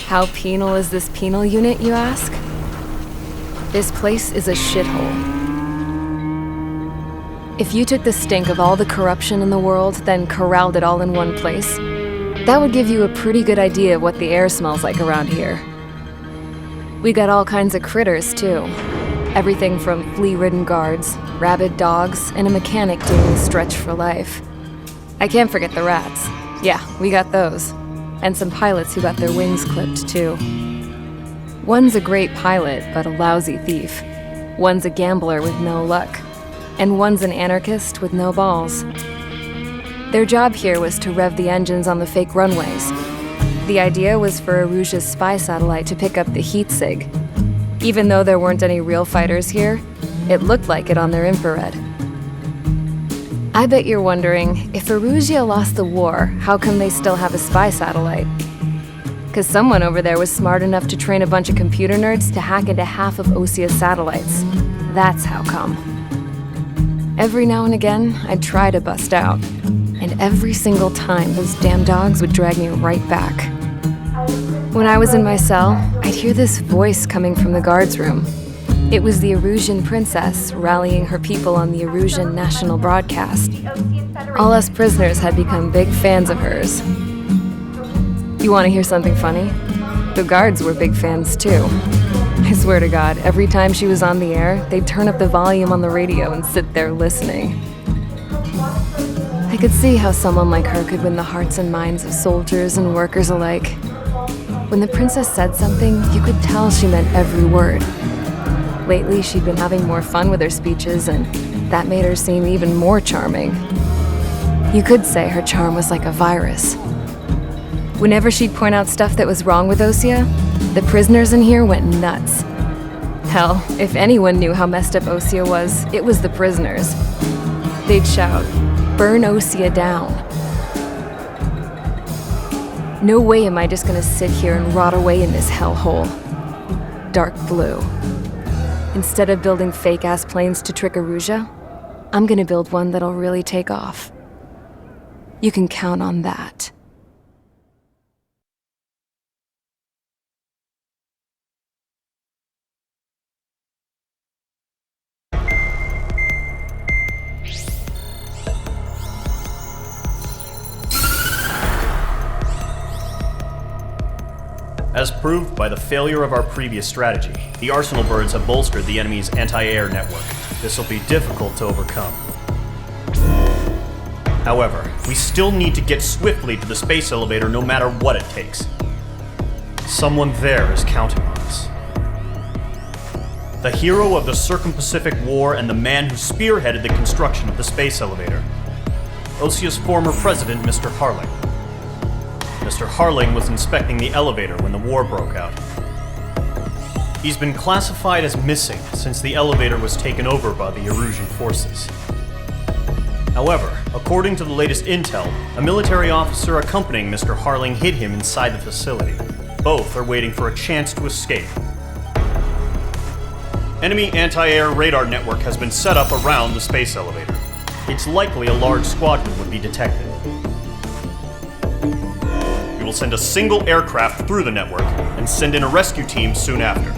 How penal is this penal unit, you ask? This place is a shithole. If you took the stink of all the corruption in the world, then corralled it all in one place, that would give you a pretty good idea of what the air smells like around here. We got all kinds of critters, too. Everything from flea-ridden guards, rabid dogs, and a mechanic doing the stretch for life. I can't forget the rats. Yeah, we got those. And some pilots who got their wings clipped, too. One's a great pilot, but a lousy thief. One's a gambler with no luck. And one's an anarchist with no balls. Their job here was to rev the engines on the fake runways. The idea was for Erusia's spy satellite to pick up the heat sig. Even though there weren't any real fighters here, it looked like it on their infrared. I bet you're wondering, if Erusia lost the war, how come they still have a spy satellite? 'Cause someone over there was smart enough to train a bunch of computer nerds to hack into half of Osia's satellites. That's how come. Every now and again, I'd try to bust out. And every single time, those damn dogs would drag me right back. When I was in my cell, I'd hear this voice coming from the guards room. It was the Erusian princess rallying her people on the Erusian national broadcast. All us prisoners had become big fans of hers. You want to hear something funny? The guards were big fans too. I swear to God, every time she was on the air, they'd turn up the volume on the radio and sit there listening. I could see how someone like her could win the hearts and minds of soldiers and workers alike. When the princess said something, you could tell she meant every word. Lately, she'd been having more fun with her speeches, and that made her seem even more charming. You could say her charm was like a virus. Whenever she'd point out stuff that was wrong with Osia, the prisoners in here went nuts. Hell, if anyone knew how messed up Osia was, it was the prisoners. They'd shout, "Burn Osia down." No way am I just gonna sit here and rot away in this hellhole. Dark blue. Instead of building fake-ass planes to trick Erusia, I'm gonna build one that'll really take off. You can count on that. As proved by the failure of our previous strategy, the Arsenal birds have bolstered the enemy's anti-air network. This will be difficult to overcome. However, we still need to get swiftly to the space elevator no matter what it takes. Someone there is counting on us. The hero of the Circum-Pacific War and the man who spearheaded the construction of the space elevator. Osia's former president, Mr. Harling. Mr. Harling was inspecting the elevator when the war broke out. He's been classified as missing since the elevator was taken over by the Erusian forces. However, according to the latest intel, a military officer accompanying Mr. Harling hid him inside the facility. Both are waiting for a chance to escape. Enemy anti-air radar network has been set up around the space elevator. It's likely a large squadron would be detected. We will send a single aircraft through the network and send in a rescue team soon after.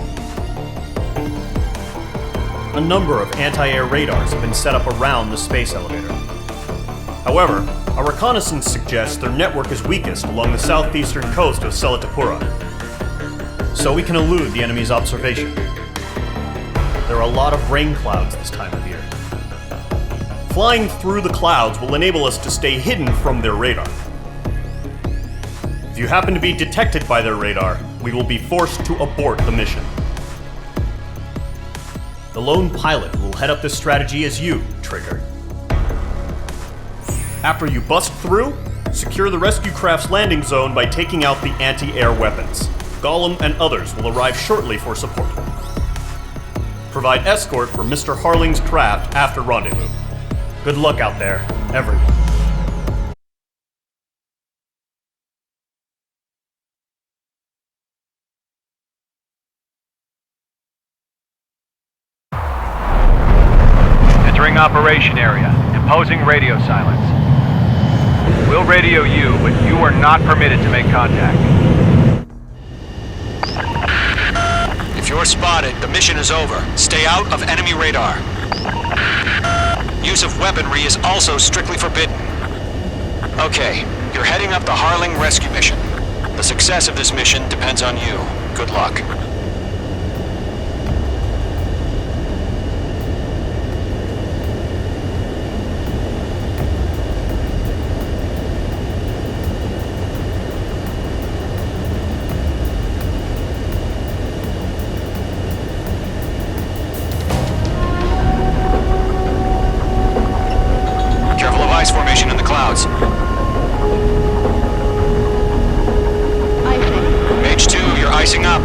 A number of anti-air radars have been set up around the space elevator. However, our reconnaissance suggests their network is weakest along the southeastern coast of Selatapura, so we can elude the enemy's observation. There are a lot of rain clouds this time of year. Flying through the clouds will enable us to stay hidden from their radar. If you happen to be detected by their radar, we will be forced to abort the mission. The lone pilot will head up this strategy as you, Trigger. After you bust through, secure the rescue craft's landing zone by taking out the anti-air weapons. Gollum and others will arrive shortly for support. Provide escort for Mr. Harling's craft after rendezvous. Good luck out there, everyone. Entering operation area. Imposing radio silence. We'll radio you, but you are not permitted to make contact. If you're spotted, the mission is over. Stay out of enemy radar. Use of weaponry is also strictly forbidden. Okay, you're heading up the Harling rescue mission. The success of this mission depends on you. Good luck. Careful of ice formation in the clouds. Mage 2, you're icing up.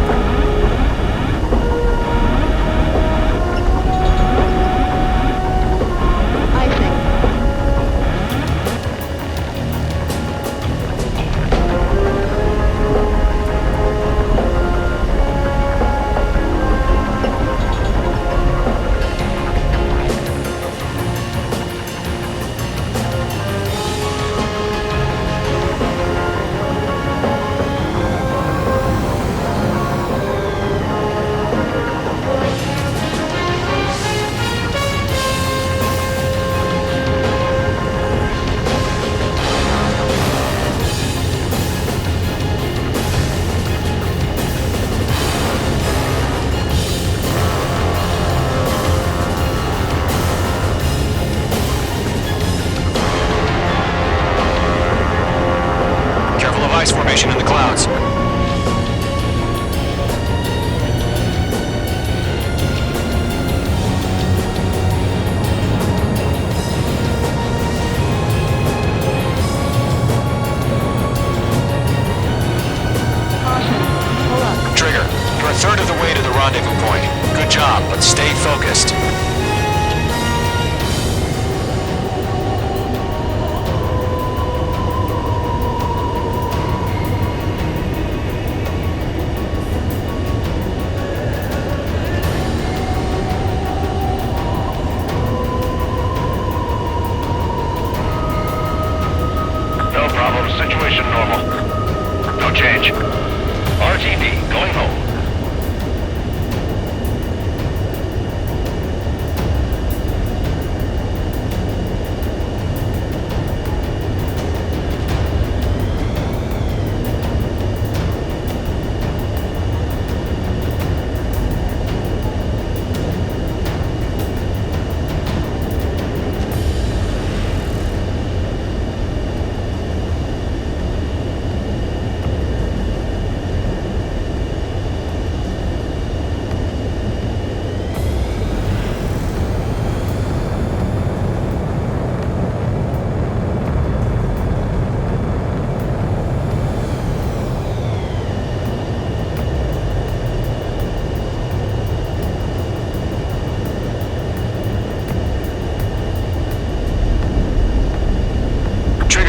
Ice formation in the clouds. Trigger, you're a third of the way to the rendezvous point. Good job, but stay focused. No problem. Situation normal. No change. RTD, going home.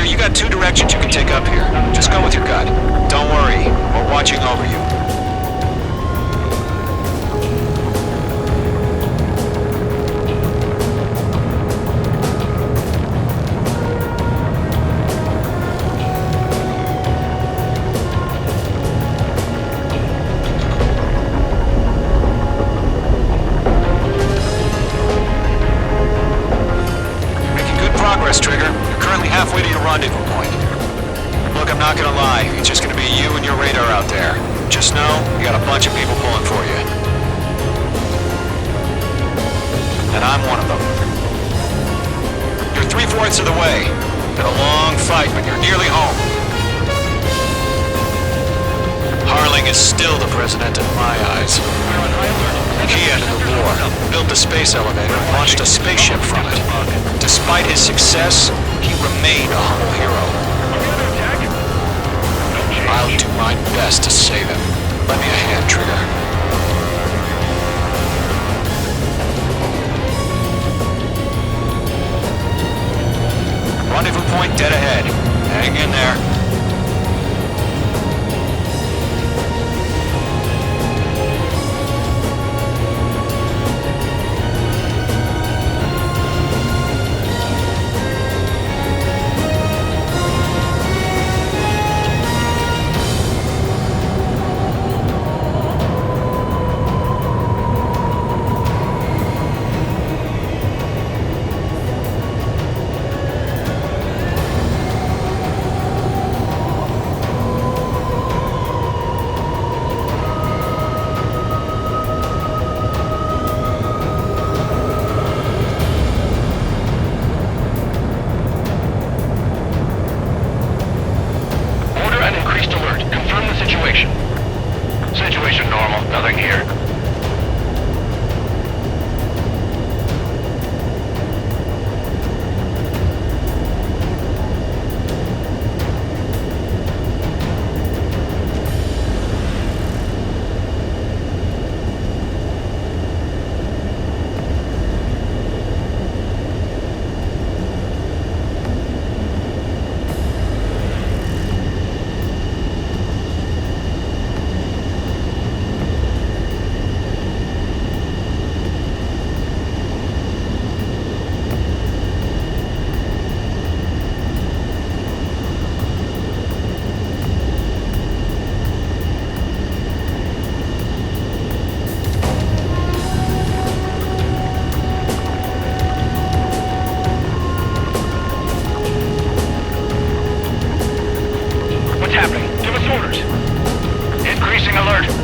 You got two directions you can take up here. Just go with your gut. Don't worry, we're watching over you. Making good progress, Trigger. Currently halfway to your rendezvous point. Look, I'm not gonna lie, it's just gonna be you and your radar out there. Just know, you got a bunch of people pulling for you. And I'm one of them. You're 3/4 of the way. Been a long fight, but you're nearly home. Harling is still the president in my eyes. He ended the war, built the space elevator, and launched a spaceship from it. Despite his success, he remained a humble hero. I'll do my best to save him. Lend me a hand, Trigger. Rendezvous point dead ahead. Hang in there. Last alert. Confirm the situation. Situation normal. Nothing here.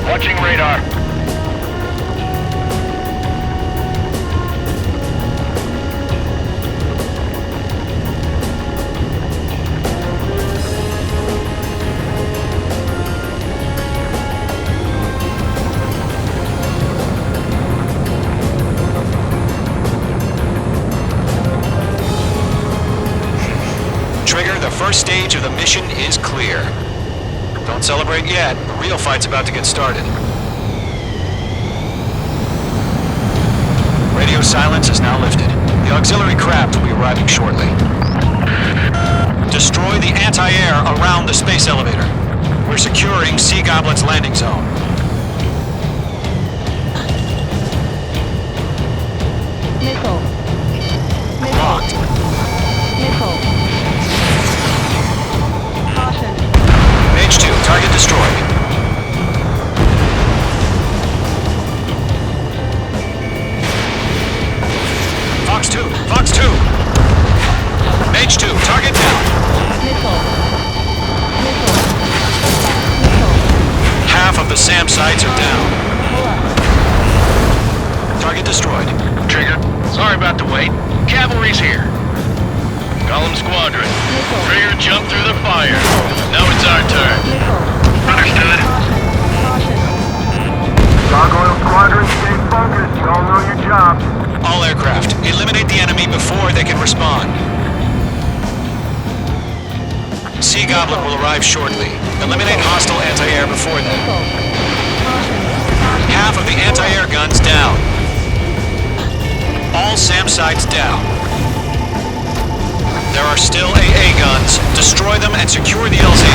Watching radar. Trigger, the first stage of the mission is clear. Don't celebrate yet. The real fight's about to get started. Radio silence is now lifted. The auxiliary craft will be arriving shortly. Destroy the anti-air around the space elevator. We're securing Sea Goblin's landing zone. Missile. Locked. Missile. Caution. Mage 2, target destroyed. Fox 2, Fox 2. Mage 2, target down. Missile. Missile. Missile. Half of the SAM sites are down. Pull up. Target destroyed. Trigger, sorry about the wait. Cavalry's here. Column Squadron. Missile. Trigger jumped through the fire. Now it's our turn. Missile. Understood. Caution. Gargoyle Squadron, stay focused. You all know your job. All aircraft, eliminate the enemy before they can respond. Sea Goblin will arrive shortly. Eliminate hostile anti-air before then. Missile. Caution. Half of the anti-air guns down. All SAM sites down. There are still AA guns. Destroy them and secure the LZ.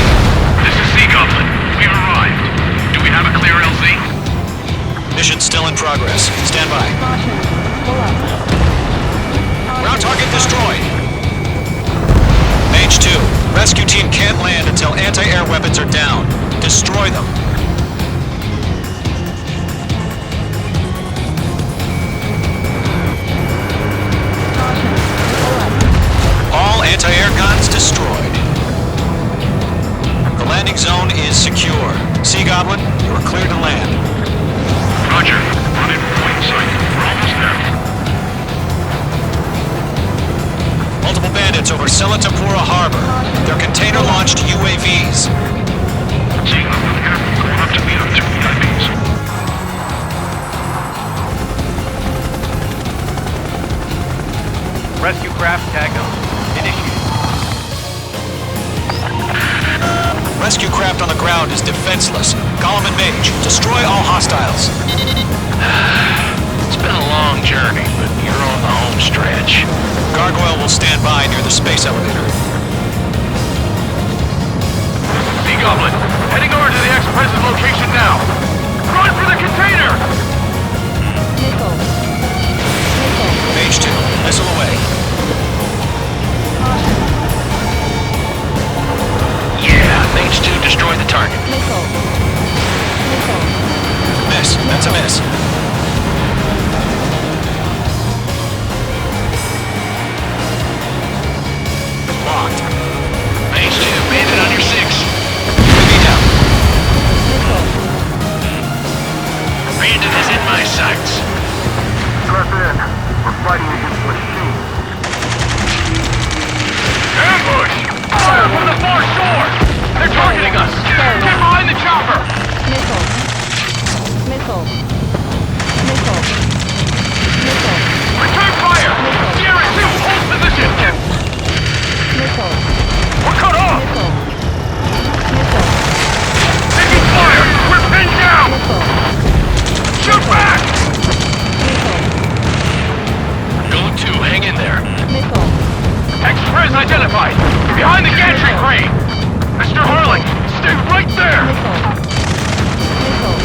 This is Sea Goblin. We've arrived. Do we have a clear LZ? Mission still in progress. Stand by. Caution. Pull up. Ground target destroyed. Mage 2, rescue team can't land until anti-air weapons are down. Destroy them. Caution. Pull up. All anti-air guns destroyed. The landing zone is secure. Sea Goblin, you are clear to land. Roger. Running point sight. We're almost there. Multiple bandits over Selatapura Harbor. They're container-launched UAVs. Seeing them from here, going up to meet up 2 VIPs. Rescue craft tagged on. Initiated. Rescue craft on the ground is defenseless. Gollum and Mage, destroy all hostiles. It's been a long journey, but you're on the home stretch. Gargoyle will stand by near the space elevator. Sea Goblin, heading over to the ex-president's location now. Run for the container! Missile. Missile. Mage 2, missile away. Caution. Yeah, Mage 2 destroyed the target. Missile. Missile. Miss, that's a miss. Locked. Mage 2, bandit on your 6. UAV down. Missile. Bandit is in my sights. Press in. We're fighting against machines. Ambush! Fire from the far shore! They're targeting us! Missile. Missile. Missile. Return fire! Sierra 2, hold position! Missile. We're cut off! Missile. Missile. Taking fire! We're pinned down! Missile. Shoot back! Missile. Go 2, hang in there. Missile. Express identified! Behind the gantry crane! Mr. Harling, stay right there! Missile. Missile.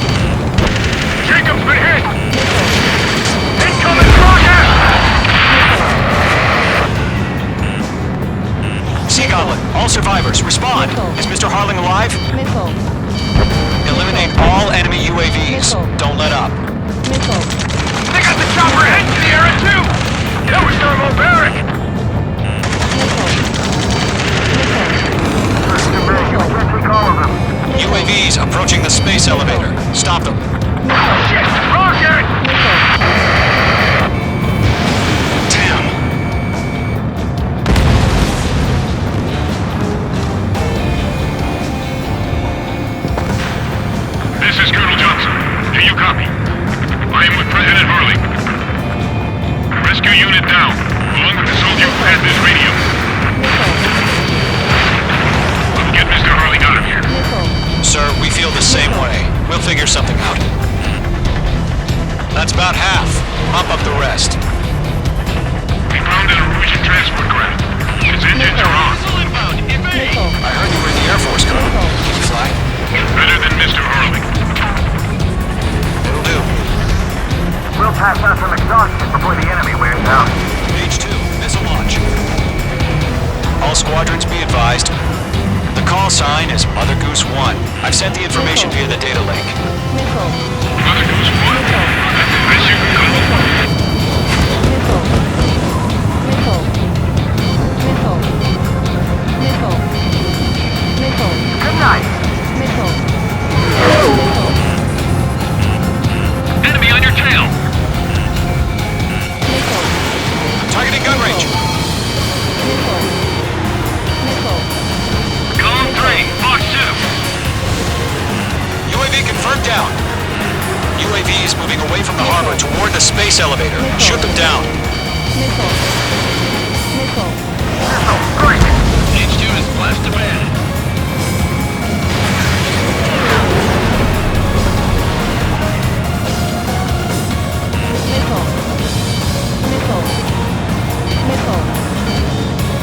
Jacob's been hit! Missile. Incoming rocket! Sea Goblin, all survivors, respond. Missile. Is Mr. Harling alive? Missile. Eliminate all enemy UAVs. Missile. Don't let up. Missile. They got the chopper heading to the area too! That was thermobaric! Missile. We can't take all of them. UAVs approaching the space elevator. Stop them. Shit! Rocket! Damn. This is Colonel Johnson. Do you copy? I am with President Harley. Rescue unit down, along with the soldier who has this radio. We'll get Mr. Harley out of here. Sir, we feel the same way. We'll figure something out. That's about half. Bump up the rest. We grounded a Norwegian transport craft. Its engines are on. Missile. I heard you were in the Air Force, Colonel. Can you fly? Better than Mr. Harley. It'll do. We'll pass out some exhaustion before the enemy wears out. H2, missile launch. All squadrons be advised. The call sign is Mother Goose 1. I've sent the information via the data link. Missile. Mother Goose 1. That's the best you can call. Missile. Missile. Missile. Missile. Missile. Good night. Missile. Missile. Enemy on your tail. Missile. Targeting gun range. Missile. Missile. Column 3, Fox 2. UAV confirmed down. UAVs moving away from the harbor toward the space elevator. Shoot them down. Missile. Missile. Great. H2 is blessed to bed. Missile. Missile. Missile.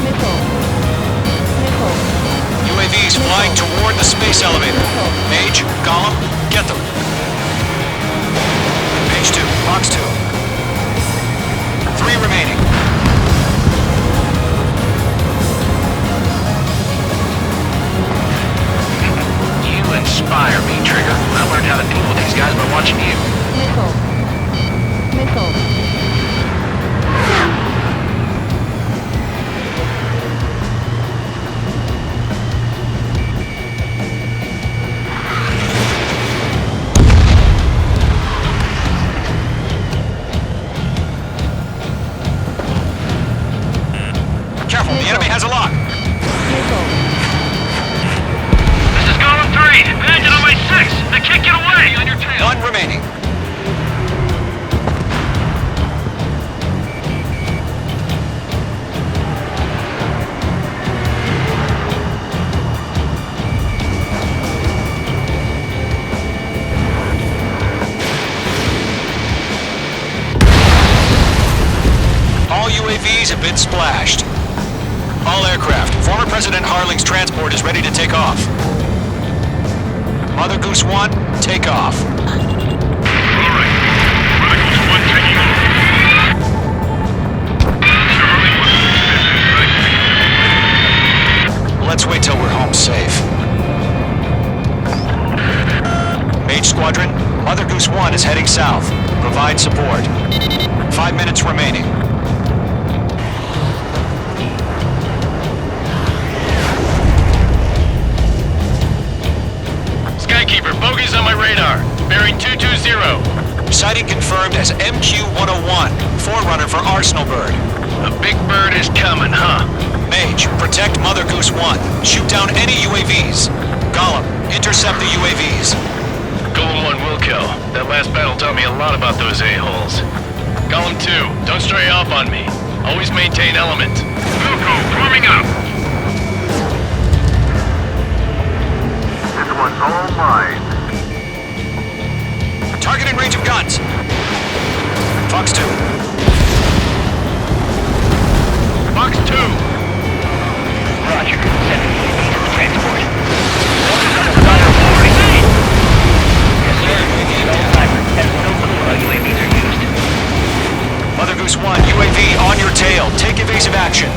Missile. Missile. UAVs flying toward the space elevator. Mage, Gollum, get them. Page 2, box 2. 3 remaining. You inspire me, Trigger. I learned how to deal with these guys by watching you. Missile. Missile. Careful, the enemy has a lock. Missile. This is Column 3. Engine on my 6. They can't get away on your tail. 1 remaining. All UAVs have been splashed. All aircraft, former President Harling's transport is ready to take off. Mother Goose 1, take off. All right. Mother Goose 1 taking off. Mr. Harley wants to Let's wait till we're home safe. Mage Squadron, Mother Goose 1 is heading south. Provide support. 5 minutes remaining. Skykeeper, bogeys on my radar. Bearing 220. Sighting confirmed as MQ-101, forerunner for Arsenal Bird. A big bird is coming, huh? Mage, protect Mother Goose 1. Shoot down any UAVs. Gollum, intercept the UAVs. Golem 1 will kill. That last battle taught me a lot about those a-holes. Column 2, don't stray off on me. Always maintain element. Wilco, forming up! This one's all mine. Target in range of guns. Fox 2. Fox 2! Roger. Sending UAV to the transport. Orders on the fire forward. Yes, sir. No timer. Has no clue how UAVs are used. Mother Goose 1, UAV on your tail. Take evasive action.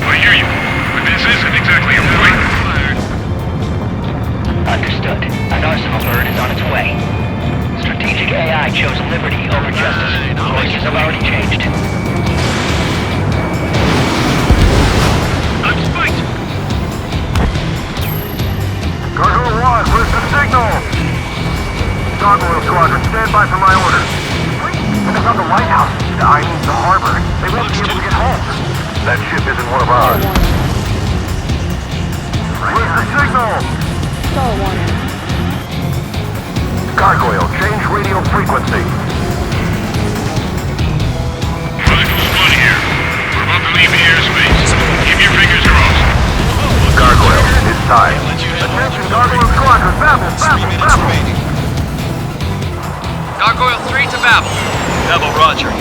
I hear you, but this isn't exactly a fight. Understood. An arsenal bird is on its way. Strategic AI chose liberty over justice. Voices have already changed. I'm spiked! Gargoyle 1, where's the signal? Gargoyle Squadron, stand by for my orders. It's not the lighthouse. I mean the harbor. They won't be able to get home. That ship isn't one of ours. Where's the signal? Star warning. Gargoyle, change radio frequency. Chronicles 1 here. We're about to leave the airspace. Keep your fingers crossed. Gargoyle, it's time. Let you handle Attention, Gargoyle Squadron, babble, 3 minutes babble. remaining. Gargoyle 3 to Babel. Babel, roger.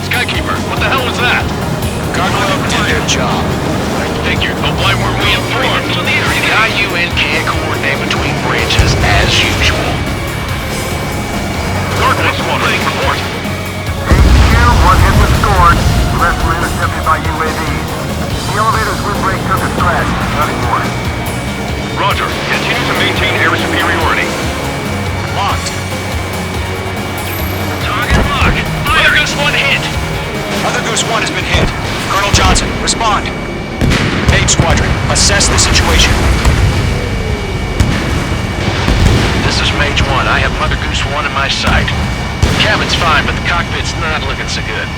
Skykeeper, what the hell was that? Gargoyle did their job. I figured, but why weren't we informed? The IUN can't coordinate between branches as usual. Gargoyle Squadron, report. HQ, one hit was scored. The rest were intercepted by UAVs. The elevator's windbreak took a scratch. Nothing more. Roger, continue to maintain air superiority. Locked. Target lock. Mother Goose 1 hit. Mother Goose 1 has been hit. Colonel Johnson, respond. Mage Squadron, assess the situation. This is Mage 1. I have Mother Goose 1 in my sight. Cabin's fine, but the cockpit's not looking so good.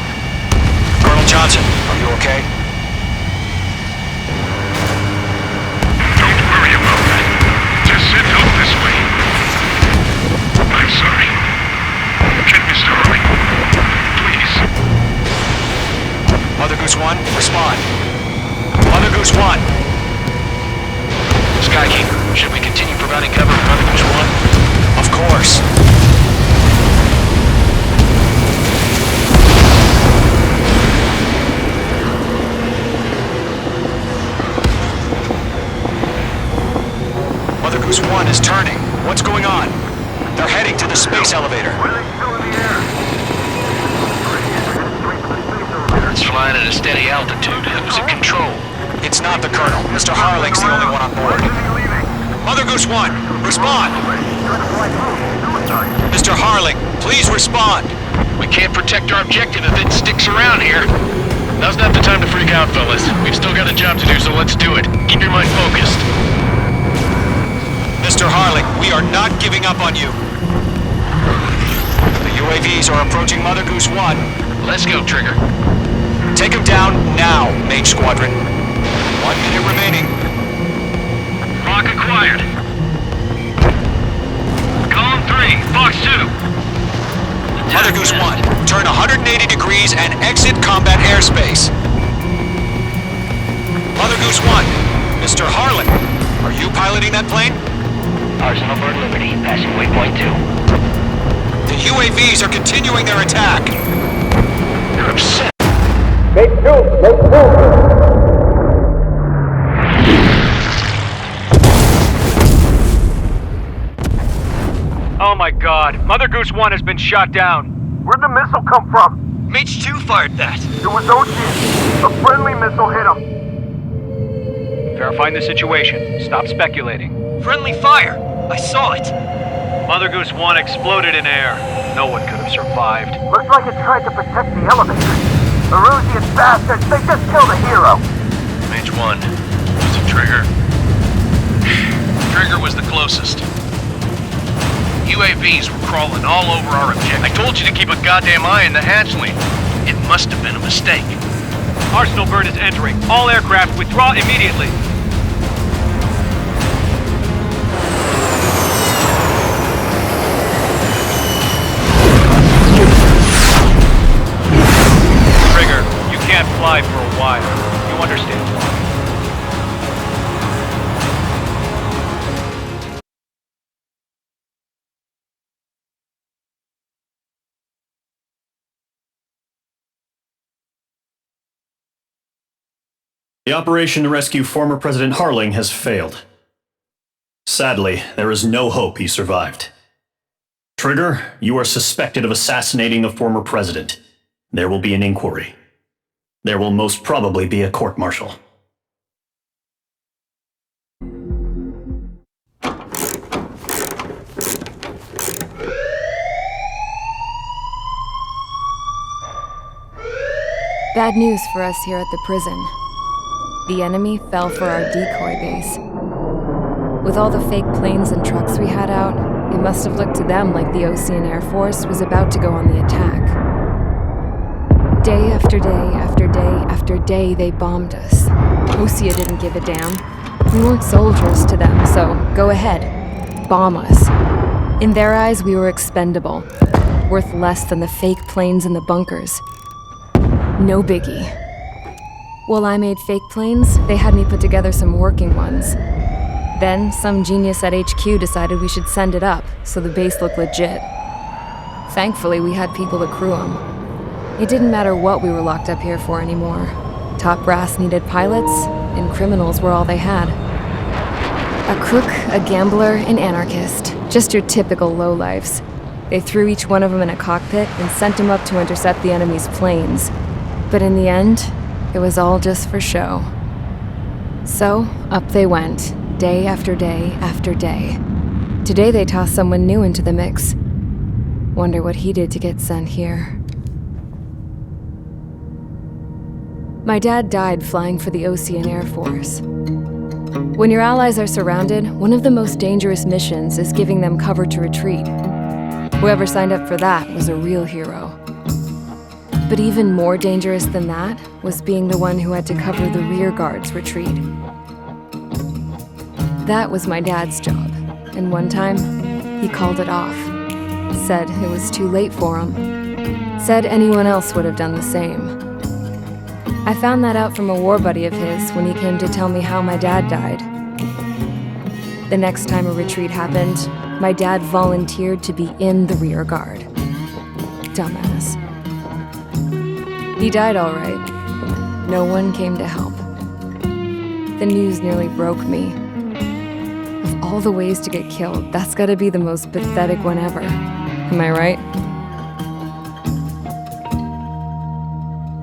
Colonel Johnson, are you okay? Don't worry about that. Just send help this way. I'm sorry. Get Mr. Hurley. Please. Mother Goose 1, respond. Mother Goose 1. Skykeeper, should we continue providing cover for Mother Goose 1? Of course. Mother Goose 1 is turning. What's going on? They're heading to the space elevator. Why are they still in the air? It's flying at a steady altitude. Who's in control? It's not the Colonel. Mr. Harling's the only one on board. When is he leaving? Mother Goose 1, respond! Trying to fly home. Suicide. Mr. Harling, please respond! We can't protect our objective if it sticks around here. Now's not the time to freak out, fellas. We've still got a job to do, so let's do it. Keep your mind focused. Mr. Harling, we are not giving up on you. The UAVs are approaching Mother Goose 1. Let's go, Trigger. Take him down now, Mage Squadron. 1 minute remaining. Lock acquired. Column 3, Fox 2. Mother Goose 1, turn 180 degrees and exit combat airspace. Mother Goose 1, Mr. Harlan, are you piloting that plane? Arsenal bird Liberty, passing waypoint 2. The UAVs are continuing their attack. You're upset. Oh my god. Mother Goose 1 has been shot down. Where'd the missile come from? Mage 2 fired that. It was Ocean. A friendly missile hit him. Verifying the situation. Stop speculating. Friendly fire! I saw it! Mother Goose 1 exploded in air. No one could have survived. Looks like it tried to protect the elevator. The Erusian bastards, they just killed a hero. MH1. Was it Trigger? Trigger was the closest. UAVs were crawling all over our objective. I told you to keep a goddamn eye on the hatchling. It must have been a mistake. Arsenal bird is entering. All aircraft withdraw immediately. Trigger, you can't fly for a while. You understand why? The operation to rescue former President Harling has failed. Sadly, there is no hope he survived. Trigger, you are suspected of assassinating the former president. There will be an inquiry. There will most probably be a court-martial. Bad news for us here at the prison. The enemy fell for our decoy base. With all the fake planes and trucks we had out, it must have looked to them like the Osean Air Force was about to go on the attack. Day after day after day after day, they bombed us. Osea didn't give a damn. We weren't soldiers to them, so go ahead. Bomb us. In their eyes, we were expendable. Worth less than the fake planes in the bunkers. No biggie. While I made fake planes, they had me put together some working ones. Then, some genius at HQ decided we should send it up, so the base looked legit. Thankfully, we had people to crew them. It didn't matter what we were locked up here for anymore. Top brass needed pilots, and criminals were all they had. A crook, a gambler, an anarchist. Just your typical lowlifes. They threw each one of them in a cockpit and sent them up to intercept the enemy's planes. But in the end, it was all just for show. So, up they went, day after day after day. Today they tossed someone new into the mix. Wonder what he did to get sent here. My dad died flying for the Osean Air Force. When your allies are surrounded, one of the most dangerous missions is giving them cover to retreat. Whoever signed up for that was a real hero. But even more dangerous than that was being the one who had to cover the rear guard's retreat. That was my dad's job, and one time, he called it off. Said it was too late for him. Said anyone else would have done the same. I found that out from a war buddy of his when he came to tell me how my dad died. The next time a retreat happened, my dad volunteered to be in the rear guard. Dumbass. He died all right. No one came to help. The news nearly broke me. Of all the ways to get killed, that's gotta be the most pathetic one ever. Am I right?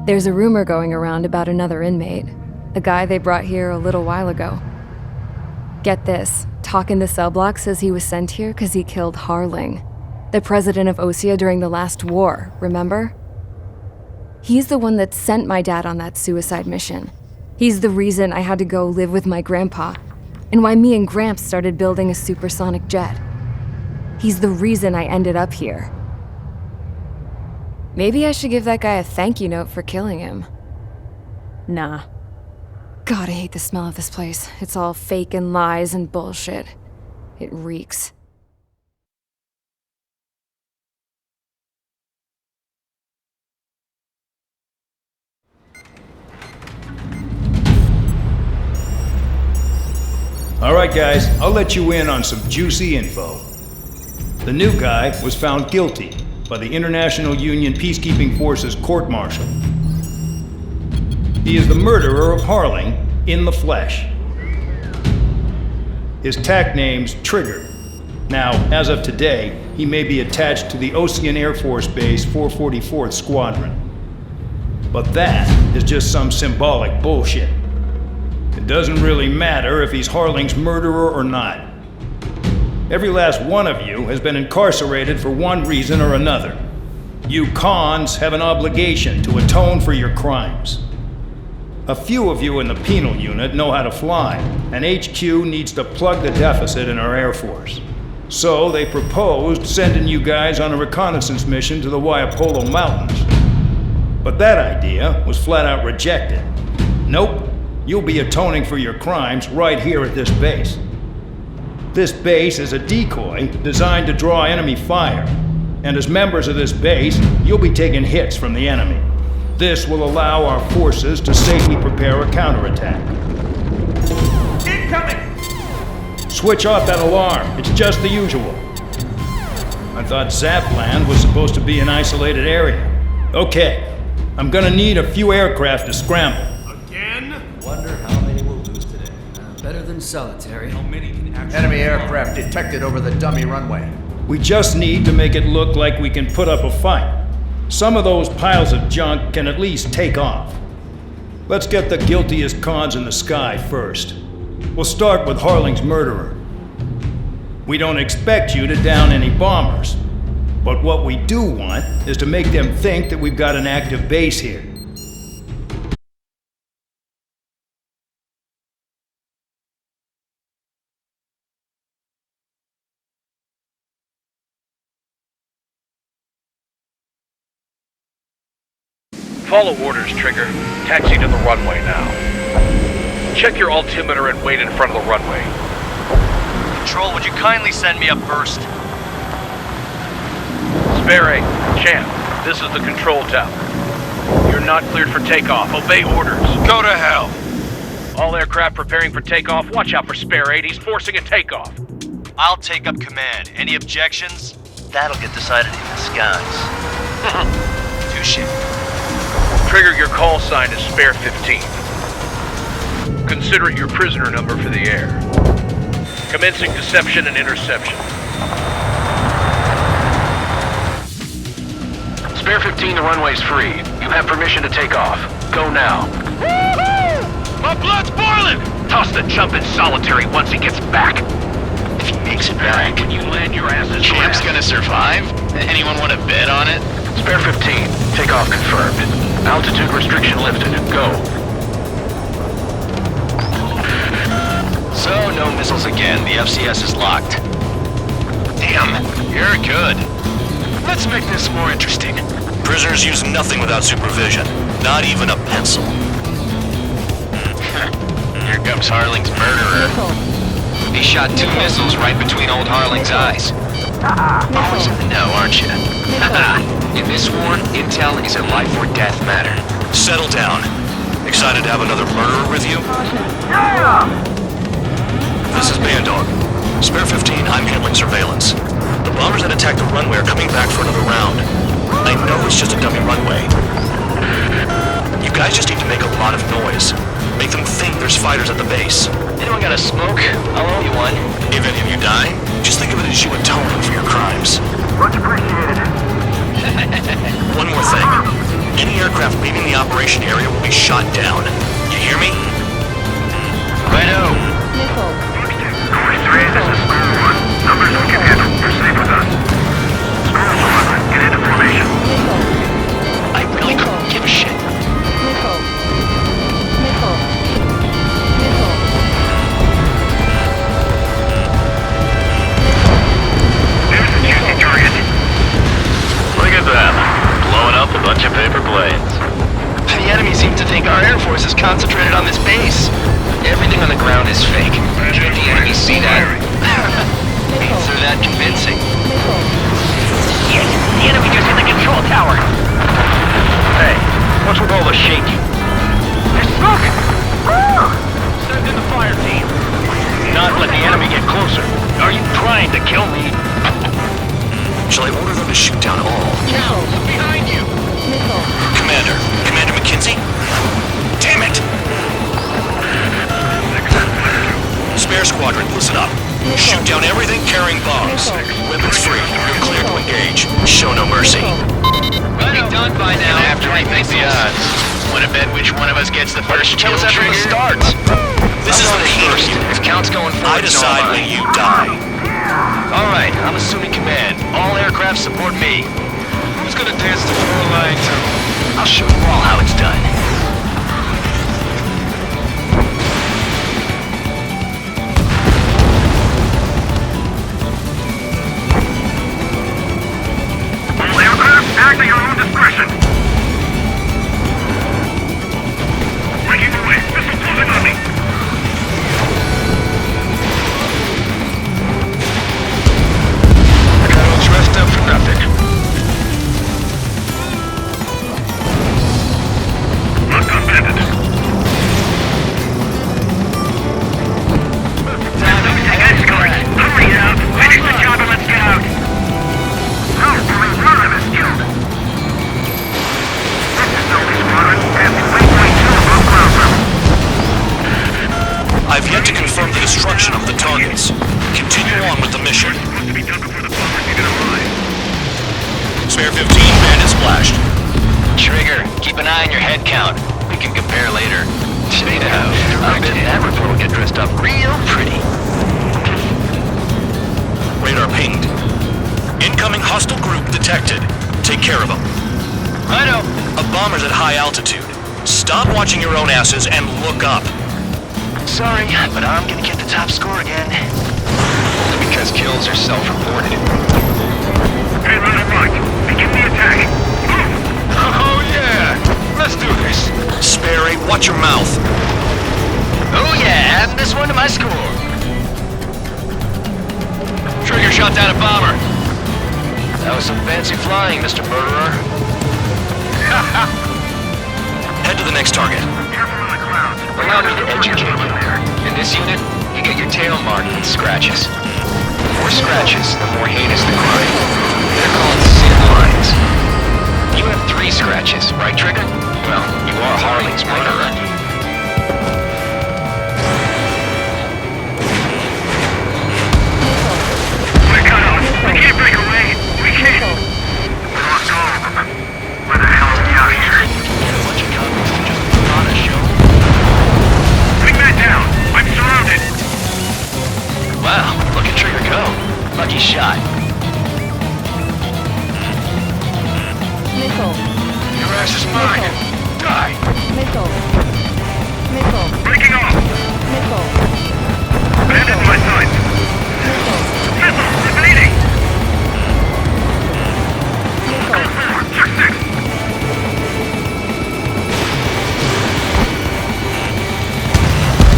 There's a rumor going around about another inmate, a guy they brought here a little while ago. Get this, talk in the cell block says he was sent here because he killed Harling, the president of Osea during the last war, remember? He's the one that sent my dad on that suicide mission. He's the reason I had to go live with my grandpa, and why me and Gramps started building a supersonic jet. He's the reason I ended up here. Maybe I should give that guy a thank you note for killing him. Nah. God, I hate the smell of this place. It's all fake and lies and bullshit. It reeks. All right, guys, I'll let you in on some juicy info. The new guy was found guilty by the International Union Peacekeeping Forces court-martial. He is the murderer of Harling in the flesh. His TAC name's Trigger. Now, as of today, he may be attached to the Osean Air Force Base 444th Squadron. But that is just some symbolic bullshit. It doesn't really matter if he's Harling's murderer or not. Every last one of you has been incarcerated for one reason or another. You cons have an obligation to atone for your crimes. A few of you in the penal unit know how to fly, and HQ needs to plug the deficit in our Air Force. So they proposed sending you guys on a reconnaissance mission to the Waiapolo Mountains. But that idea was flat out rejected. Nope, you'll be atoning for your crimes right here at this base. This base is a decoy designed to draw enemy fire, and as members of this base, you'll be taking hits from the enemy. This will allow our forces to safely prepare a counterattack. Incoming! Switch off that alarm. It's just the usual. I thought Zapland was supposed to be an isolated area. Okay, I'm gonna need a few aircraft to scramble. Again? Wonder how many we'll lose today. Better than solitary. How many can actually... Enemy aircraft detected over the dummy runway. We just need to make it look like we can put up a fight. Some of those piles of junk can at least take off. Let's get the guiltiest cons in the sky first. We'll start with Harling's murderer. We don't expect you to down any bombers, but what we do want is to make them think that we've got an active base here. Follow orders, Trigger. Taxi to the runway now. Check your altimeter and wait in front of the runway. Control, would you kindly send me up first? Spare 8, Champ, this is the control tower. You're not cleared for takeoff. Obey orders. Go to hell. All aircraft preparing for takeoff. Watch out for Spare 8. He's forcing a takeoff. I'll take up command. Any objections? That'll get decided in the skies. Touche. Trigger, your call sign is Spare 15. Consider it your prisoner number for the air. Commencing deception and interception. Spare 15, the runway's free. You have permission to take off. Go now. Woo-hoo! My blood's boiling! Toss the chump in solitary once he gets back. If he makes it back, When you land your asses Champ's gonna survive? Anyone want to bet on it? Spare 15, takeoff confirmed. Altitude restriction lifted. Go. So, no missiles again. The FCS is locked. Damn, you're good. Let's make this more interesting. Prisoners use nothing without supervision. Not even a pencil. Here comes Harling's murderer. He shot 2 missiles right between old Harling's eyes. Always in the know, aren't you? In this war, intel is a life or death matter. Settle down. Excited to have another murderer with you? Yeah! This is Bandog. Spare 15, I'm handling surveillance. The bombers that attacked the runway are coming back for another round. I know it's just a dummy runway. You guys just need to make a lot of noise. Make them think there's fighters at the base. Anyone got a smoke? I'll owe you one. If any of you die, just think of it as you atoning for your crimes. Much appreciated. One more thing. Any aircraft leaving the operation area will be shot down. You hear me? Righto. Missile. 43, this is Squirrel 1. Numbers we can handle. You're safe with us. Squirrel 1, get into formation. Missile. I really couldn't give a shit. Missile. Missile. Missile. There's the juicy target. Look at that. Blowing up a bunch of paper planes. The enemy seems to think our Air Force is concentrated on this base. Everything on the ground is fake. Can't the enemy see that? Means they're that convincing. Missile. Yes, the enemy just hit the control tower. Hey, what's with all the shaking? There's smoke! Send in the fire team. Not let the enemy get closer. Are you trying to kill me? Shall I order them to shoot down all? Now, look behind you. Missile. Commander McKenzie? Damn it! Spare squadron, listen up. Shoot down everything carrying bombs. Weapons free. You're clear to engage. Show no mercy. We'll be done by now. And after we beat the odds. Want to bet which one of us gets the first kill after trigger? it starts. This is the first. If count's going forward, I decide when you die. All right, I'm assuming command. All aircraft support me. Who's gonna dance the floor line to? I'll show you all how it's done. can compare later. Yeah, I bet that report will get dressed up real pretty. Radar pinged. Incoming hostile group detected. Take care of them. I know. A bomber's at high altitude. Stop watching your own asses and look up. Sorry, but I'm gonna get the top score again. Because kills are self-reported. Hey, Runner Mike, begin the attack. Oh yeah! Let's do this. Sperry, watch your mouth. Oh yeah, add this one to my score. Trigger shot down a bomber. That was some fancy flying, Mr. Murderer. Head to the next target. Allow me to educate you. In this unit, you get your tail marked with scratches. The more scratches, the more heinous the crime. They're called sin lines. You have 3 scratches, right, Trigger? Well, you are Harling's murderer. We're cut off. We can't break away. We can't. We lost all of them. Where the hell are we out here? Get a bunch of convicts to just put on a show. Bring that down. I'm surrounded. Wow, look at Trigger go. Lucky shot. Missile. Your ass is mine. Die. Missile. Missile. Breaking off. Missile. Bandit in my sights. Missile. Missile. Evading. Missile. Forward. 6-6.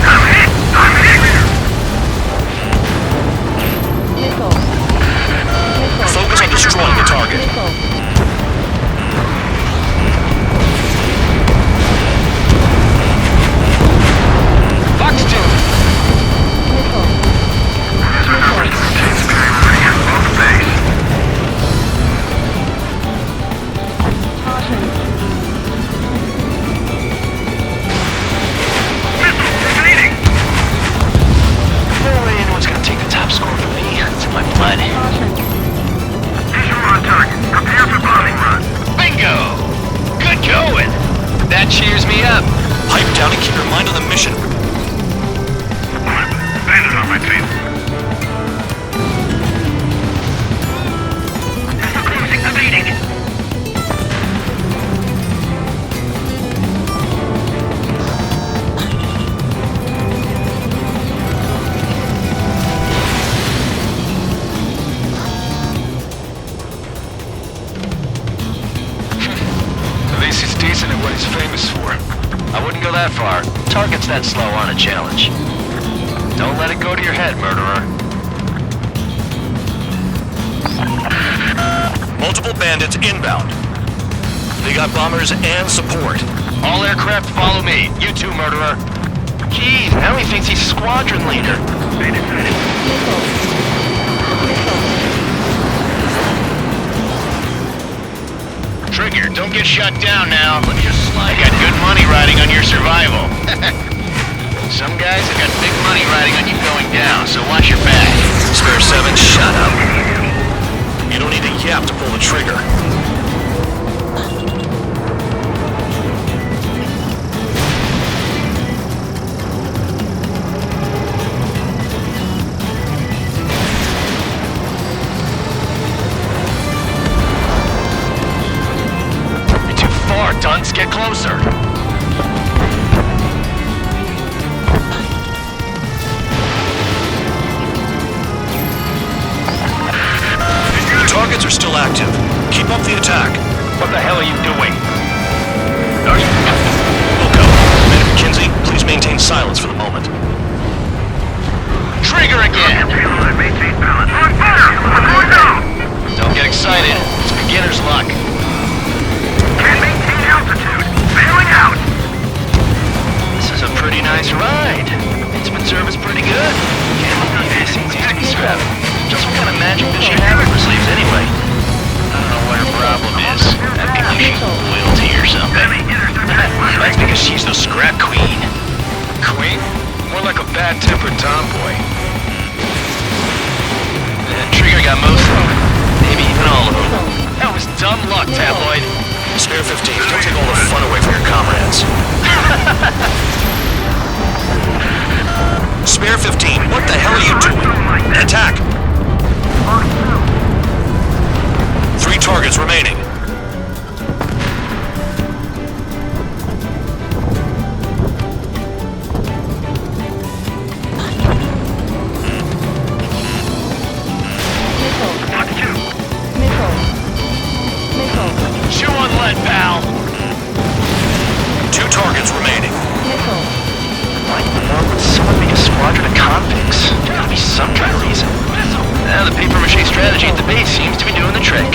I'm hit. I'm hit. Missile. Missile. Focus on destroying the target. Missile. Fox 2. Missile. Caution. No way anyone's gonna take the top score from me. It's in my blood. Caution. Visual on target. Prepare for bombing run. Bingo! Good going! That cheers me up. Pipe down and keep your mind on the mission. Bandit on my tail. Missile cruising. Evading. At least he's decent at what he's famous for. I wouldn't go that far. Targets that slow aren't a challenge. Don't let it go to your head, murderer. Multiple bandits inbound. They got bombers and support. All aircraft follow me. You too, murderer. Jeez, now he thinks he's squadron leader. Trigger, don't get shut down now. Let me just slide. I got good money riding on your survival. Some guys have got big money riding on you going down, so watch your back. Spare 7, shut up. You don't need a yap to pull the trigger. You're too far, dunce. Get closer. Targets are still active. Keep up the attack. What the hell are you doing? Wilco, Commander McKenzie, please maintain silence for the moment. Trigger again! Maintain balance. On fire! I'm going down! Don't get excited. It's beginner's luck. Can't maintain altitude. Bailing out. This is a pretty nice ride. Instrument service pretty good. Can't believe this seems to be scrapped. Just what kind of magic does she have up her sleeves anyway? I don't know what her problem is. I think she's loyalty or something. That's because she's the scrap queen. Queen? More like a bad-tempered tomboy. Trigger got most of them. Maybe even all of them. That was dumb luck, Tabloid. Spare 15, don't take all the fun away from your comrades. Spare 15, what the hell are you doing? Attack! 3 targets remaining. Chew on lead, pal. 2 targets remaining. Why in the world would someone make a squadron of convicts? There gotta be some kind of reason. The papier-mâché strategy at the base seems to be doing the trick.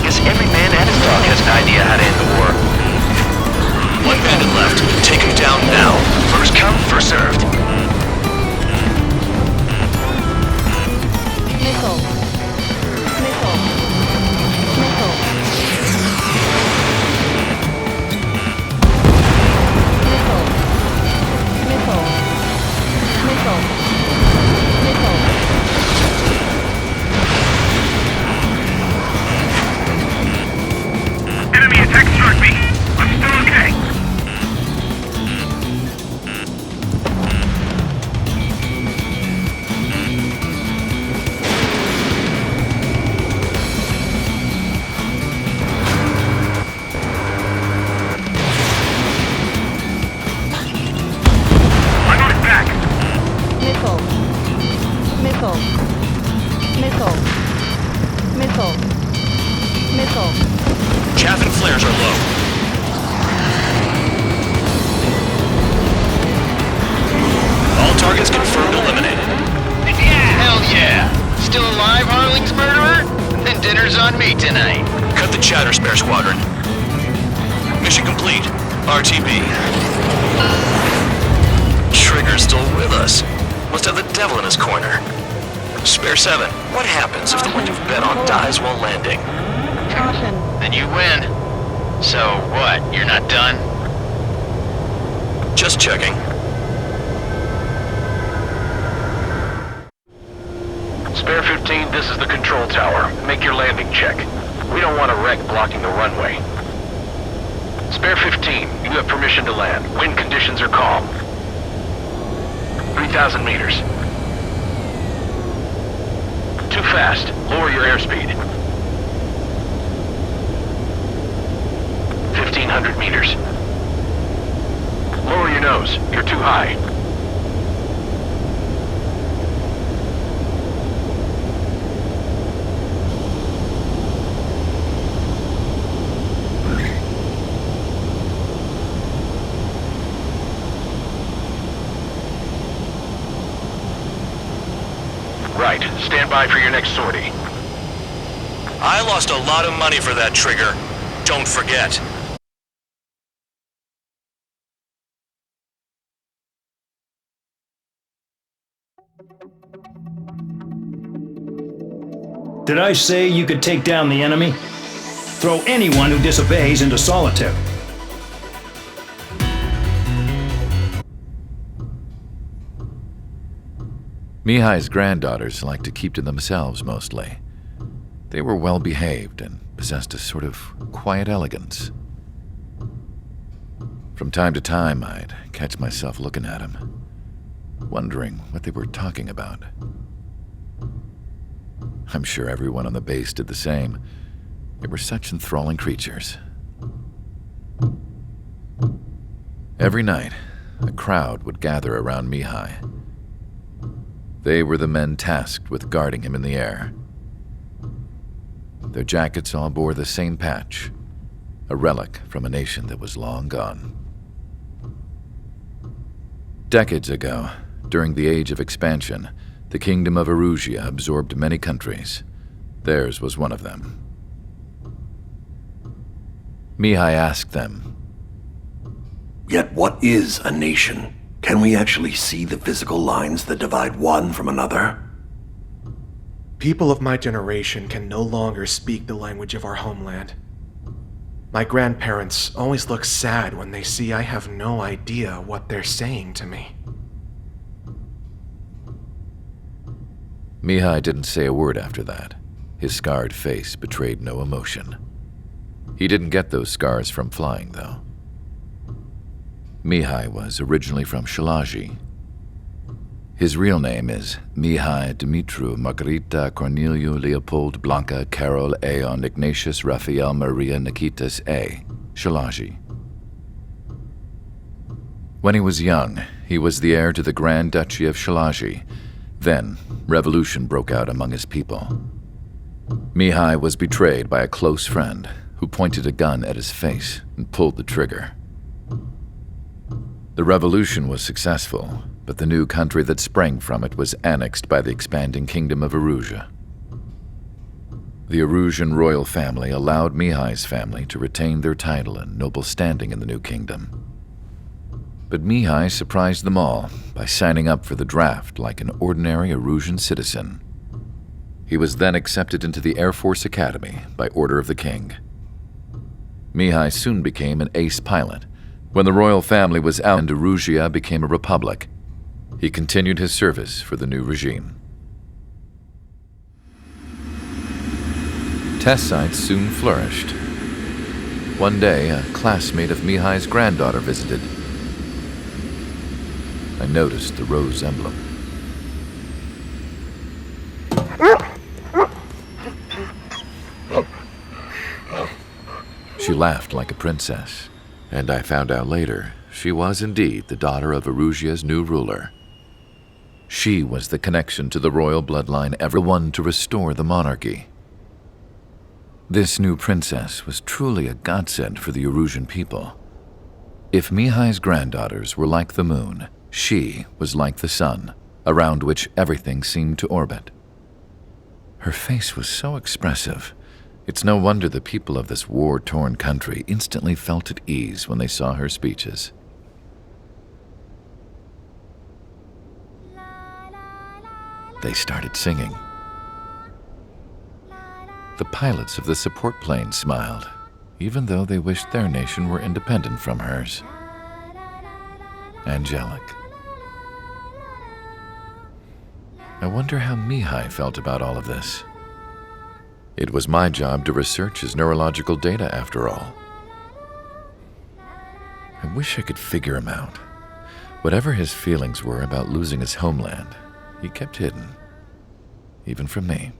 Guess every man and his dog has an idea how to end the war. 1 bandit left. Take him down now. First come, first served. Enemy attack struck me. I'm still okay. I'm on his back. Chaff and flares are low. All targets confirmed eliminated. Hell yeah! Still alive, Harling's murderer? Then dinner's on me tonight. Cut the chatter, Spare Squadron. Mission complete. RTB. Trigger's still with us. Must have the devil in his corner. Spare 7, what happens if the one you've bet on dies while landing? Then you win. So what, you're not done? Just checking. Spare 15, this is the control tower. Make your landing check. We don't want a wreck blocking the runway. Spare 15, you have permission to land. Wind conditions are calm. 3,000 meters. Too fast. Lower your airspeed. 1,500 meters. Lower your nose. You're too high. Right. Stand by for your next sortie. I lost a lot of money for that trigger. Don't forget. Did I say you could take down the enemy? Throw anyone who disobeys into solitary. Mihai's granddaughters liked to keep to themselves mostly. They were well behaved and possessed a sort of quiet elegance. From time to time, I'd catch myself looking at them, wondering what they were talking about. I'm sure everyone on the base did the same. They were such enthralling creatures. Every night, a crowd would gather around Mihai. They were the men tasked with guarding him in the air. Their jackets all bore the same patch, a relic from a nation that was long gone. Decades ago, during the Age of Expansion, the Kingdom of Erusia absorbed many countries. Theirs was one of them. Mihai asked them, "Yet what is a nation? Can we actually see the physical lines that divide one from another?" People of my generation can no longer speak the language of our homeland. My grandparents always look sad when they see I have no idea what they're saying to me. Mihai didn't say a word after that. His scarred face betrayed no emotion. He didn't get those scars from flying, though. Mihai was originally from Shalaji. His real name is Mihai Dumitru Margarita Corneliu Leopold Blanca Carol Aeon Ignatius Raphael Maria Nikitas A. Shalaji. When he was young, he was the heir to the Grand Duchy of Shalaji. Then, revolution broke out among his people. Mihai was betrayed by a close friend who pointed a gun at his face and pulled the trigger. The revolution was successful, but the new country that sprang from it was annexed by the expanding kingdom of Erusea. The Erusian royal family allowed Mihai's family to retain their title and noble standing in the new kingdom. But Mihai surprised them all by signing up for the draft like an ordinary Erusian citizen. He was then accepted into the Air Force Academy by order of the king. Mihai soon became an ace pilot. When the royal family was out and Erusea became a republic, he continued his service for the new regime. Test sites soon flourished. One day, a classmate of Mihai's granddaughter visited. I noticed the rose emblem. She laughed like a princess, and I found out later she was indeed the daughter of Erusea's new ruler. She was the connection to the royal bloodline ever one to restore the monarchy. This new princess was truly a godsend for the Erusian people. If Mihai's granddaughters were like the moon, she was like the sun, around which everything seemed to orbit. Her face was so expressive. It's no wonder the people of this war-torn country instantly felt at ease when they saw her speeches. They started singing. The pilots of the support plane smiled, even though they wished their nation were independent from hers. Angelic. I wonder how Mihai felt about all of this. It was my job to research his neurological data, after all. I wish I could figure him out. Whatever his feelings were about losing his homeland, he kept hidden, even from me.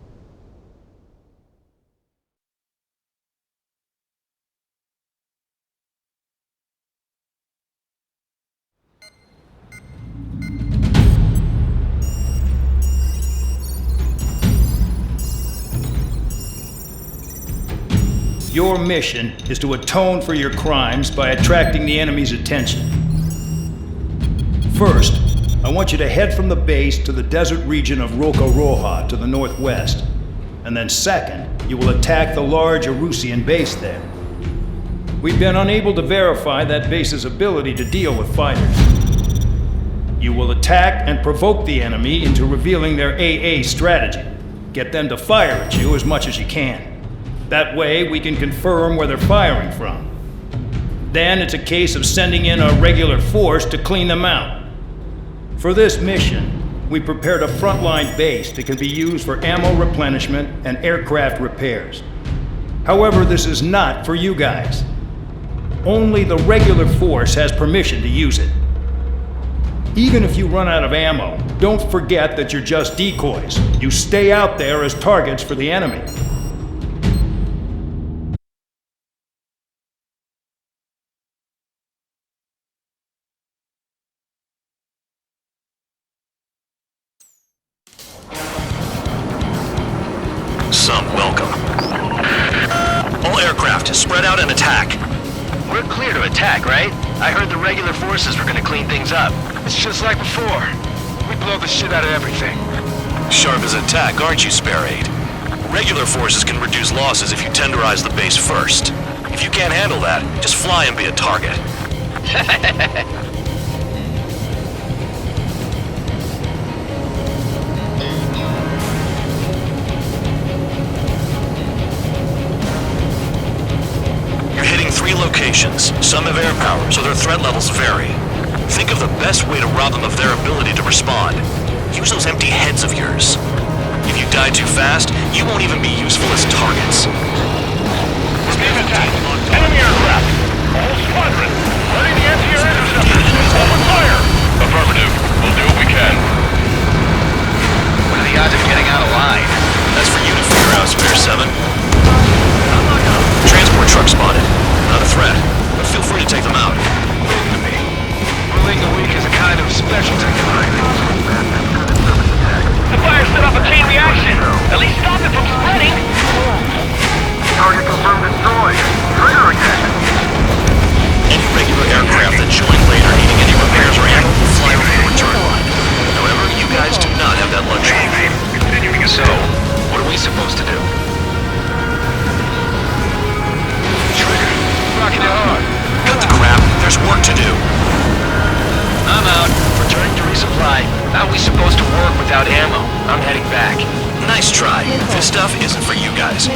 Your mission is to atone for your crimes by attracting the enemy's attention. First, I want you to head from the base to the desert region of Roca Roja to the northwest. And then second, you will attack the large Erusian base there. We've been unable to verify that base's ability to deal with fighters. You will attack and provoke the enemy into revealing their AA strategy. Get them to fire at you as much as you can. That way, we can confirm where they're firing from. Then it's a case of sending in a regular force to clean them out. For this mission, we prepared a frontline base that can be used for ammo replenishment and aircraft repairs. However, this is not for you guys. Only the regular force has permission to use it. Even if you run out of ammo, don't forget that you're just decoys. You stay out there as targets for the enemy. Some welcome. All aircraft, spread out and attack. We're clear to attack, right? I heard the regular forces were gonna clean things up. It's just like before. We blow the shit out of everything. Sharp as attack, aren't you, Spare 8? Regular forces can reduce losses if you tenderize the base first. If you can't handle that, just fly and be a target. You're hitting 3 locations. Some have air power, so their threat levels vary. Think of the best way to rob them of their ability to respond. Use those empty heads of yours. If you die too fast, you won't even be useful as targets. Being attacked. Enemy aircraft. A whole squadron. Letting the anti-air interceptors. Open fire. Affirmative. We'll do what we can. What are the odds of getting out of line? That's for you to figure out, Spare 7. Transport truck spotted. Not a threat, but feel free to take them out. Ruling the weak is a kind of specialty. The fire set off a chain reaction. At least stop it from spreading. Target confirmed destroyed. Trigger ignition. Any regular aircraft that join later needing any repairs or ammo will fly over the return line. However, you guys do not have that luxury. So, what are we supposed to do? Trigger. Rocking it hard. Cut the crap. There's work to do. I'm out. Returning to resupply. How are we supposed to work without ammo? I'm heading back. Nice try. This stuff isn't for you guys.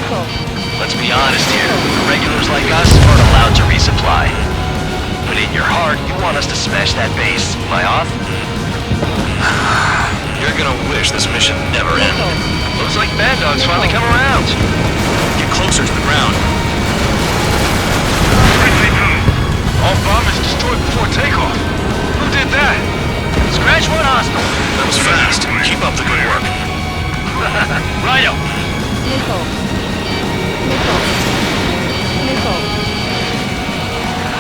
Let's be honest here. Regulars like us aren't allowed to resupply. But in your heart, you want us to smash that base. Am I off? You're gonna wish this mission never ended. Looks like Bad Dog's finally come around. Get closer to the ground. All bombers destroyed before takeoff. Who did that? Scratch one hostile. That was fast. Keep up the good work. Rhino. Missile. Missile. Missile.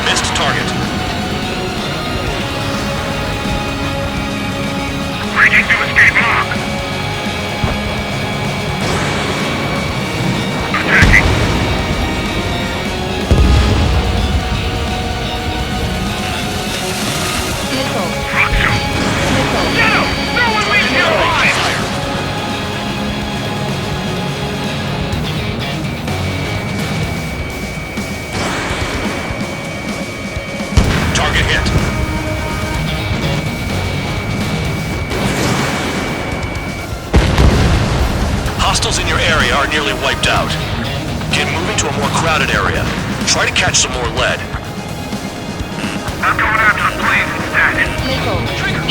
Missed target. Breaking to escape lock. Attacking. Missile. Rock him. Missile. Get him! No one leaves here alive! Target hit. Hostiles in your area are nearly wiped out. Get moving to a more crowded area. Try to catch some more lead. I'm going after the planes instead. Missile.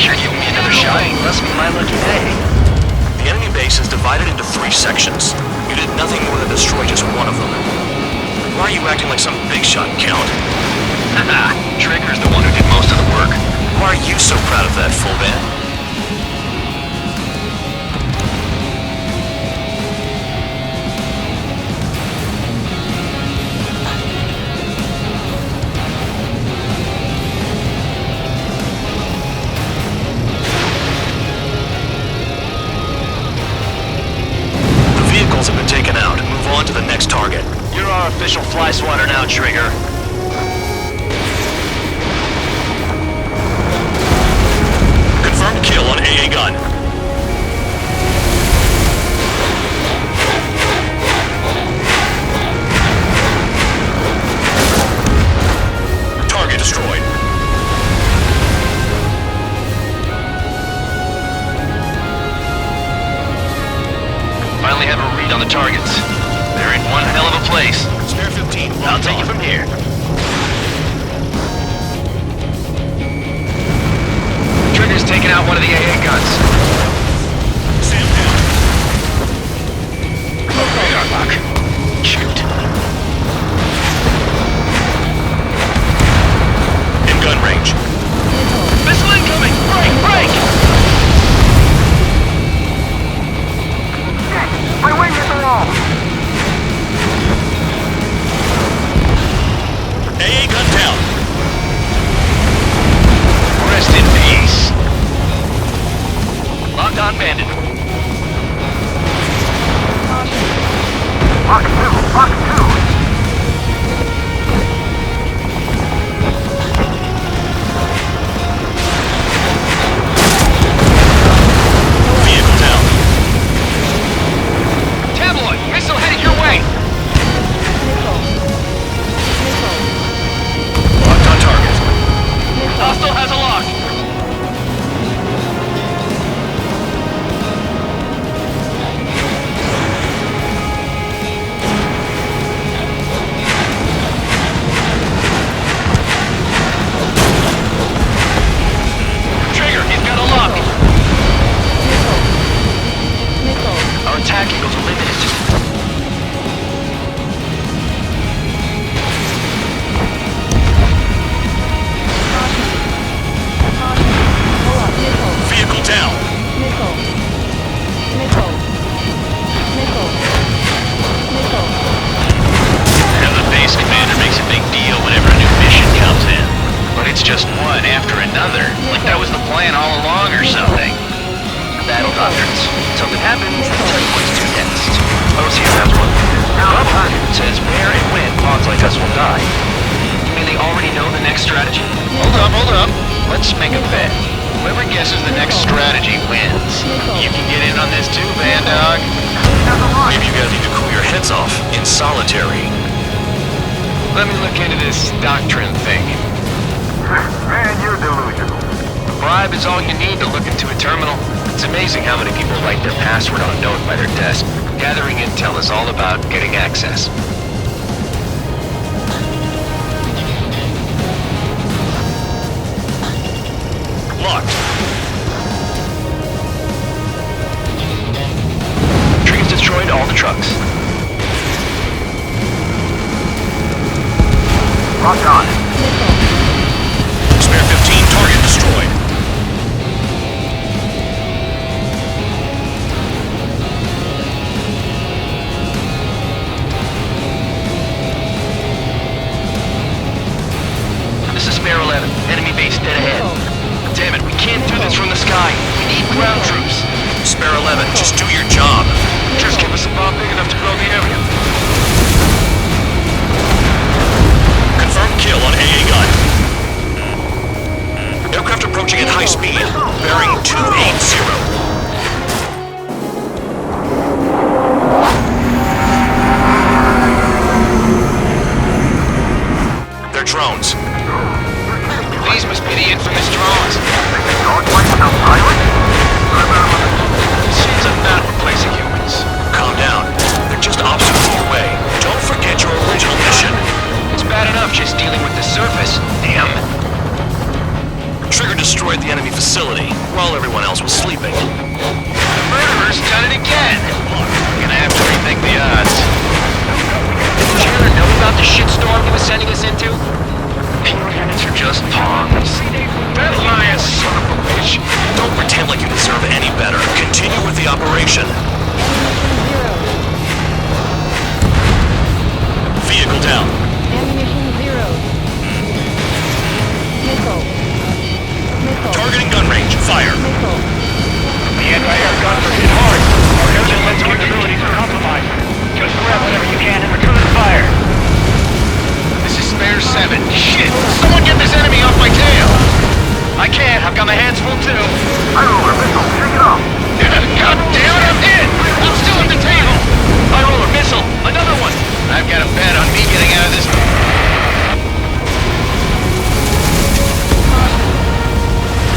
You're giving me another shot. Must be my lucky day. The enemy base is divided into 3 sections. You did nothing more than destroy just one of them. Why are you acting like some big shot, Count? Haha, Trigger's the one who did most of the work. Why are you so proud of that, Full Band? The vehicles have been taken out. Move on to the next target. You're our official fly swatter now, Trigger. Confirmed kill on AA gun. Target destroyed. Finally have a read on the targets. They're in one hell of a place. Spare 15. I'll take it from here. Trigger's taking out one of the AA guns. Sam down. Radar lock. Shoot. In gun range. Missile incoming! Break! Break! My wing hit the wall. AA gun down. Rest in peace. that was the plan all along or something. Battle doctrines. Something happens, tell you what's to next. OCS has one. Bubba says where and when pawns like us will die. And they already know the next strategy? Hold up. Let's make a bet. Whoever guesses the next strategy wins. You can get in on this too, Bandog. Maybe you guys need to cool your heads off in solitary. Let me look into this doctrine thing. Man, you're delusional. A bribe is all you need to look into a terminal. It's amazing how many people write their password on a note by their desk. Gathering intel is all about getting access. Locked. Trees destroyed all the trucks. Locked on. Spare 15, target destroyed. This is Spare 11. Enemy base dead ahead. Damn it, we can't do this from the sky. We need ground troops. Spare 11, just do your job. Just give us a bomb big enough to blow the area. Confirmed kill on AA gun. Aircraft approaching at high speed. Bearing 280. They're drones. These must be the infamous drones. Machines are not replacing humans. Calm down. They're just obstacles in your way. Don't forget your original mission. It's bad enough just dealing with the surface. Damn. Trigger destroyed the enemy facility while everyone else was sleeping. The murderer's done it again. We're gonna have to rethink the odds. Did you ever know about the shitstorm he was sending us into? Humans are just pawns. That lion son of a bitch. Don't pretend like you deserve any better. Continue with the operation. Vehicle down. Ammunition zero. Missile. Targeting gun range. Fire. Missile. The anti-air guns are hit hard. Our air defense capabilities are compromised. Just grab whatever you can and return fire. This is Spare 7. Shit! Someone get this enemy off my tail! I can't. I've got my hands full too. High roller, missile, shake it off. God damn it, I'm hit! I'm still at the table! High roller, missile! Another one! I've got a bet on me getting out of this.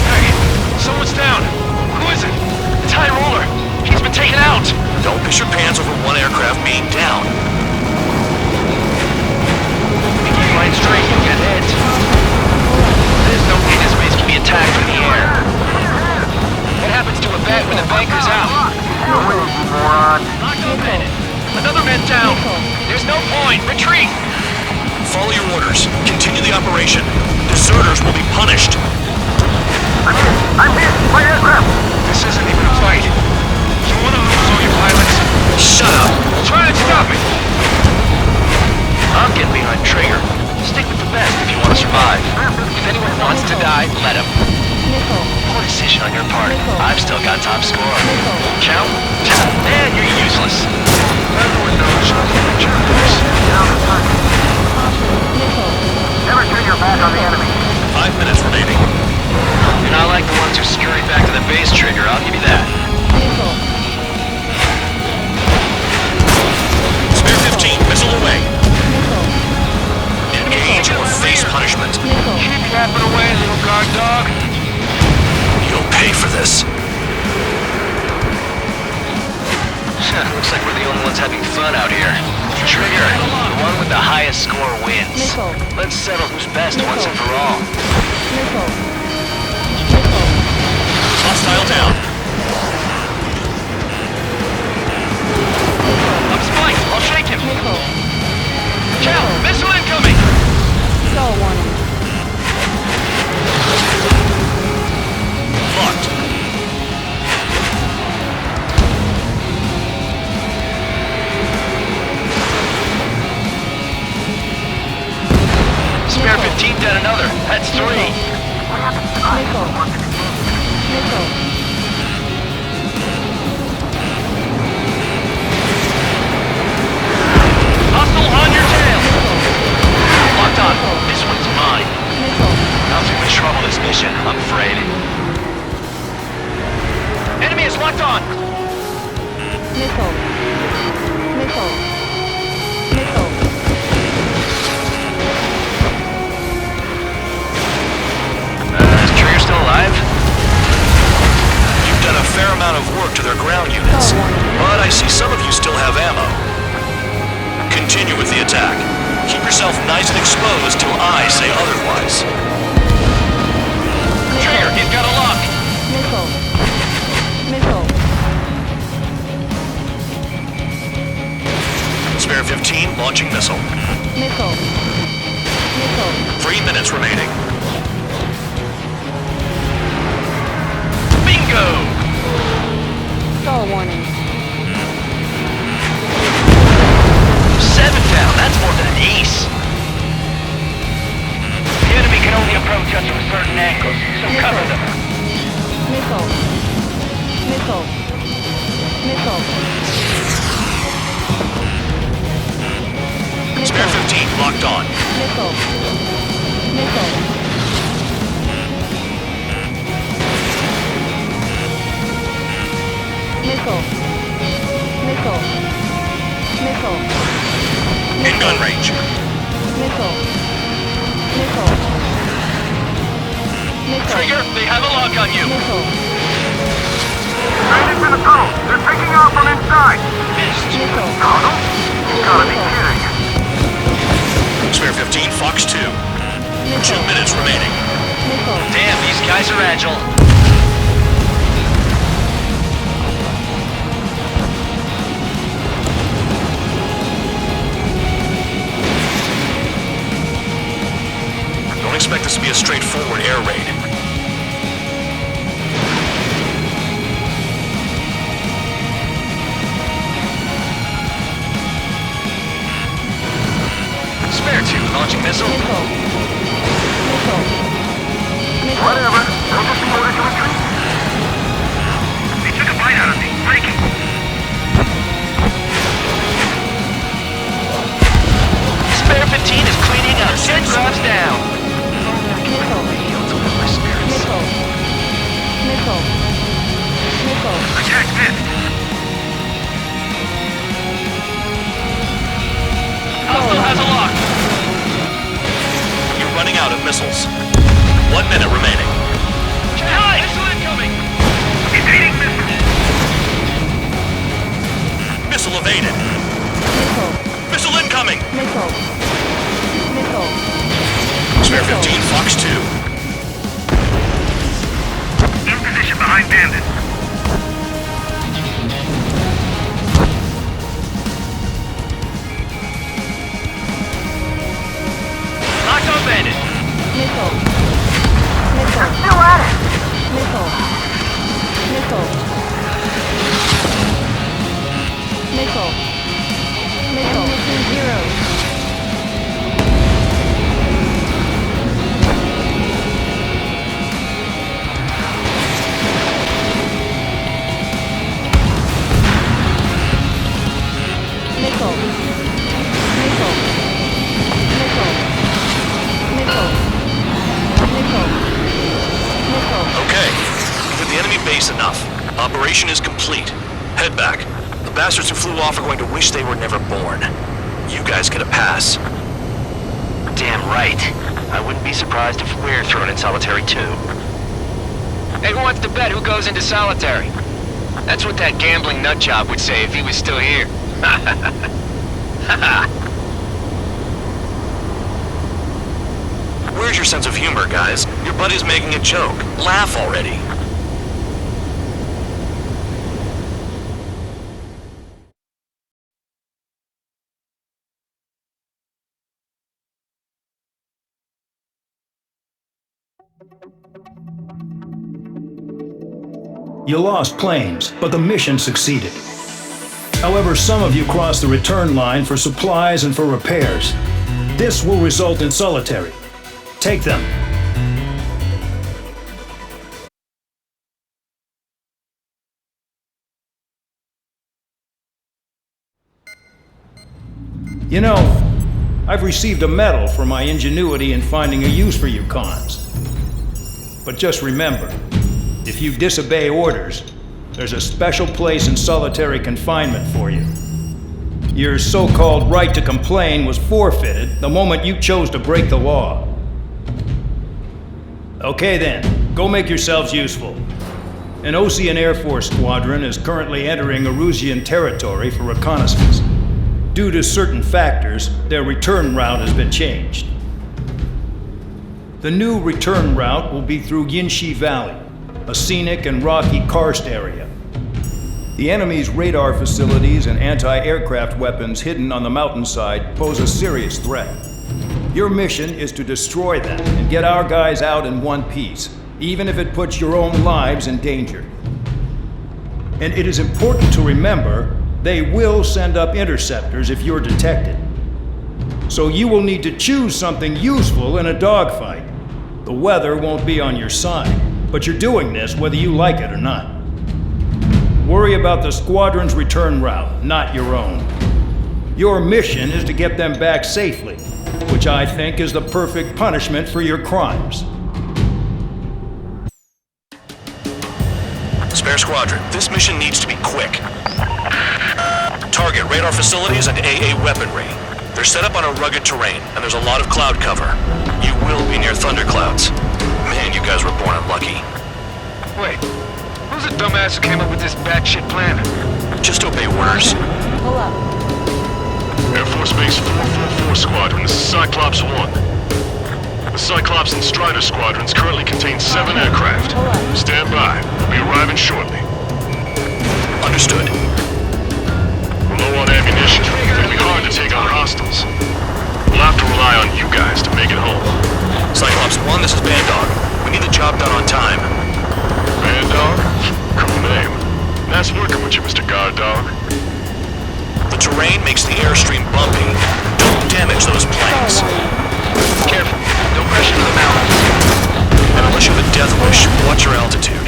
Hey, someone's down. Who is it? It's High roller. He's been taken out. Don't piss your pants over one aircraft being down. If you fly straight, you'll get hit. There's no way this base can be attacked from the air. What happens to a bet when the banker's out? Another man down. There's no point. Retreat. Follow your orders. Continue the operation. Deserters will be punished. I'm hit! My aircraft! This isn't even a fight. You want to lose all your pilots? Shut up. Try and stop it. I'm getting behind Traeger. Stick with the best if you want to survive. If anyone wants to die, let him. Poor decision on your part. I've still got top score. Count? Man, you're useless. Everyone knows you're jerks. Never turn your back on the enemy. 5 minutes remaining. You're not like the ones who scurried back to the base, Trigger. I'll give you that. Spare 15, missile away. Engage or face punishment. Keep yapping away, little guard dog. You'll pay for this. Looks like we're the only ones having fun out here. Trigger, the one with the highest score wins. Let's settle who's best once and for all. Hostile down. I'm spiked. I'll shake him. Cal, missile incoming. Stall warning. Locked. Spare 15 dead another. That's 3. Hostile on your tail! Locked on. This one's mine. Not too much trouble this mission, I'm afraid. Enemy is locked on! Is Trigger still alive? You've done a fair amount of work to their ground units, but I see some of you still have ammo. Continue with the attack. Keep yourself nice and exposed till I say otherwise. Trigger, he's got a lock! Spare 15, launching missile. 3 minutes remaining. Bingo! Stall warning. 7 down, that's more than an ace. The enemy can only approach us from certain angles, so cover them. Spare 15, locked on. In gun range. Trigger, they have a lock on you. Straight into the tunnel. They're taking off from inside. Tunnel? You gotta be kidding. Spare 15, Fox 2. 2 minutes remaining. Damn, these guys are agile. Don't expect this to be a straightforward air raid. Spare 2, launching missile. Whatever. They'll just be ordered to retreat. They took a bite out of me. Breaking. Spare 15 is cleaning up. 10 drops down. Attack missed. Hostile has a lock. You're running out of missiles. 1 minute remaining. Hi! Missile incoming! Evading missile. Missile evaded. Missile incoming. Spare 15, Fox 2. In position behind bandit. Locked on bandit. They're still at it. Okay, we've hit the enemy base enough. Operation is complete. Head back. The bastards who flew off are going to wish they were never born. You guys get a pass. Damn right. I wouldn't be surprised if we're thrown in solitary too. Hey, who wants to bet who goes into solitary? That's what that gambling nutjob would say if he was still here. Where's your sense of humor, guys? Your buddy's making a joke. Laugh already. You lost planes, but the mission succeeded. However, some of you crossed the return line for supplies and for repairs. This will result in solitary. Take them. You know, I've received a medal for my ingenuity in finding a use for you cons. But just remember, if you disobey orders, there's a special place in solitary confinement for you. Your so-called right to complain was forfeited the moment you chose to break the law. Okay then, go make yourselves useful. An Osean Air Force squadron is currently entering Erusian territory for reconnaissance. Due to certain factors, their return route has been changed. The new return route will be through Yinshi Valley, a scenic and rocky karst area. The enemy's radar facilities and anti-aircraft weapons hidden on the mountainside pose a serious threat. Your mission is to destroy them and get our guys out in one piece, even if it puts your own lives in danger. And it is important to remember, they will send up interceptors if you're detected. So you will need to choose something useful in a dogfight. The weather won't be on your side, but you're doing this whether you like it or not. Worry about the squadron's return route, not your own. Your mission is to get them back safely, which I think is the perfect punishment for your crimes. Spare Squadron, this mission needs to be quick. Target radar facilities and AA weaponry. They're set up on a rugged terrain, and there's a lot of cloud cover. You will be near thunderclouds. Man, you guys were born unlucky. Wait, who's the dumbass who came up with this batshit plan? Just obey orders. Pull up. Air Force Base 444 Squadron, this is Cyclops 1. The Cyclops and Strider squadrons currently contain 7 aircraft. Stand by. We'll be arriving shortly. Understood. We're low on ammunition. It'll be hard to take on hostiles. We'll have to rely on you guys to make it home. Cyclops 1, this is Bandog. We need the job done on time. Bandog? Cool name. Nice working with you, Mr. Guard Dog. The terrain makes the airstream bumpy. Don't damage those planes. Careful. Don't crash into the mountains. And unless you have a death wish, watch your altitude.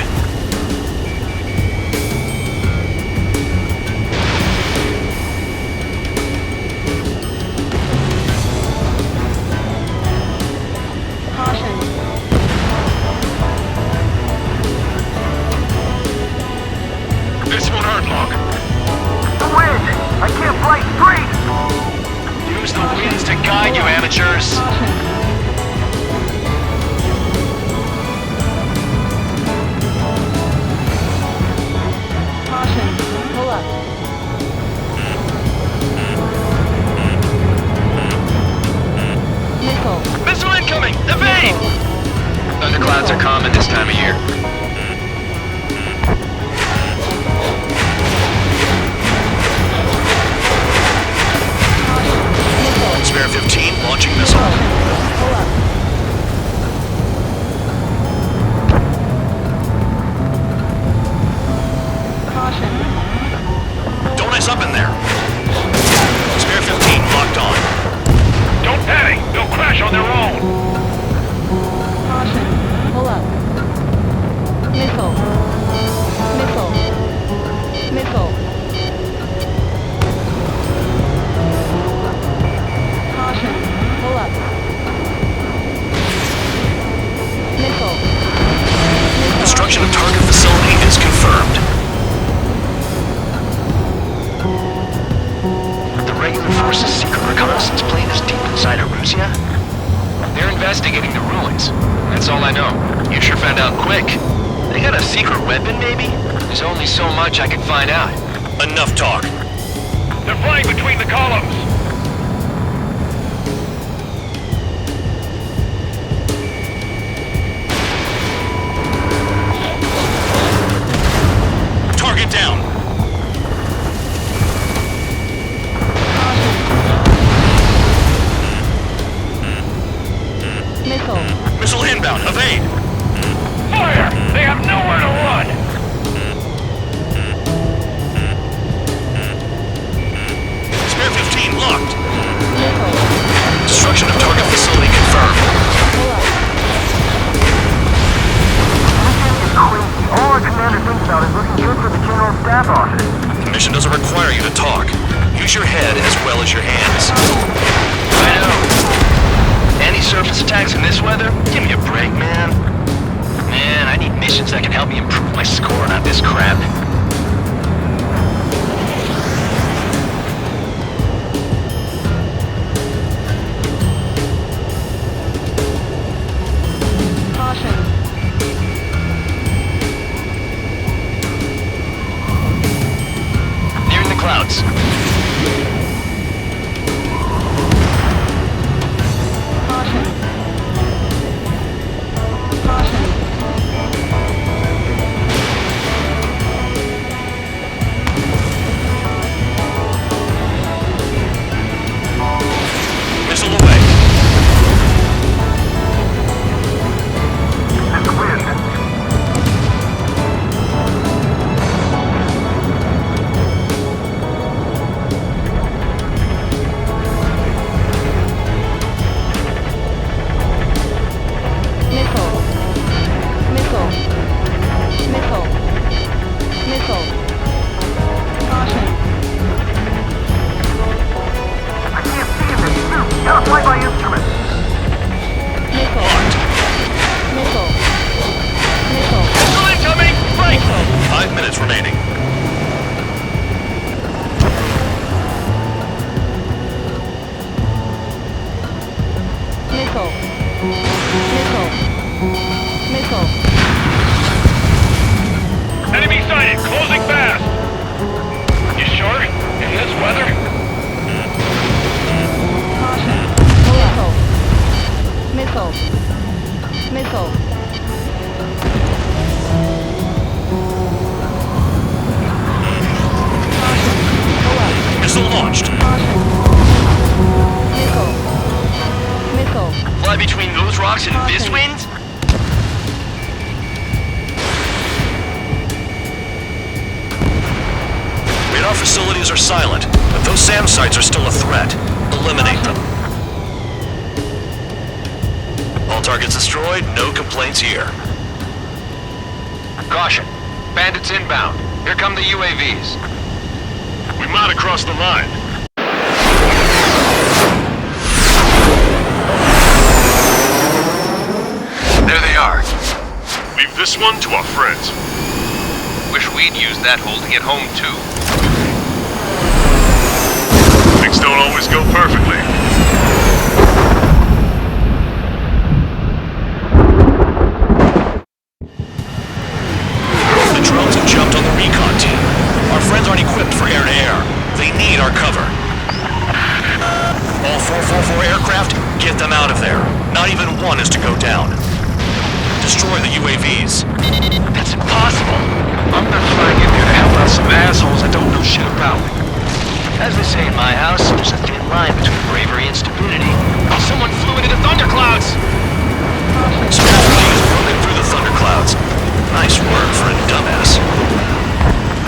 This won't hurt long. The wind! I can't fly straight! Use the winds to guide you, amateurs. Caution. Pull up. Missile. Missile incoming! Evade! Thunderclouds are common this time of year. Spare 15, launching missile. Pull up. Caution. Don't mess up in there. Spare 15, locked on. Don't panic! They'll crash on their own! Caution. Pull up. Missile. Missile. Missile. Caution. Pull up. Missile. Destruction of target facility is confirmed. The regular force's secret reconnaissance plane is deep inside Erusia? They're investigating the ruins. That's all I know. You sure found out quick. They got a secret weapon, maybe? There's only so much I can find out. Enough talk. They're flying between the columns! Target down. Missile. Missile inbound. Evade. Fire! They have nowhere to run! Spare 15 locked. Missile. Destruction of target facility confirmed. Pull up. All our commander thinks about is looking good for the general staff office. The mission doesn't require you to talk. Use your head as well as your hands. my score, not this crap. Nearing the clouds. Missile away. Gotta fly by instrument. Missile incoming! Break! 5 minutes remaining. Enemy sighted! Closing fast! You sure? In this weather? Missile launched. Fly between those rocks and this wind? Radar facilities are silent, but those SAM sites are still a threat. Eliminate them. All targets destroyed, no complaints here. Caution. Bandits inbound. Here come the UAVs. We might have crossed the line. There they are. Leave this one to our friends. Wish we'd used that hole to get home too. Things don't always go perfectly. The drones have jumped on the recon team. Our friends aren't equipped for air-to-air. They need our cover. All 444 aircraft, get them out of there. Not even one is to go down. Destroy the UAVs. That's impossible. I'm not flying in there to help out some assholes I don't know shit about. As they say in my house, there's a thin line between bravery and stupidity. Someone flew into the thunderclouds! Scaffolding is broken through the thunderclouds. Nice work for a dumbass.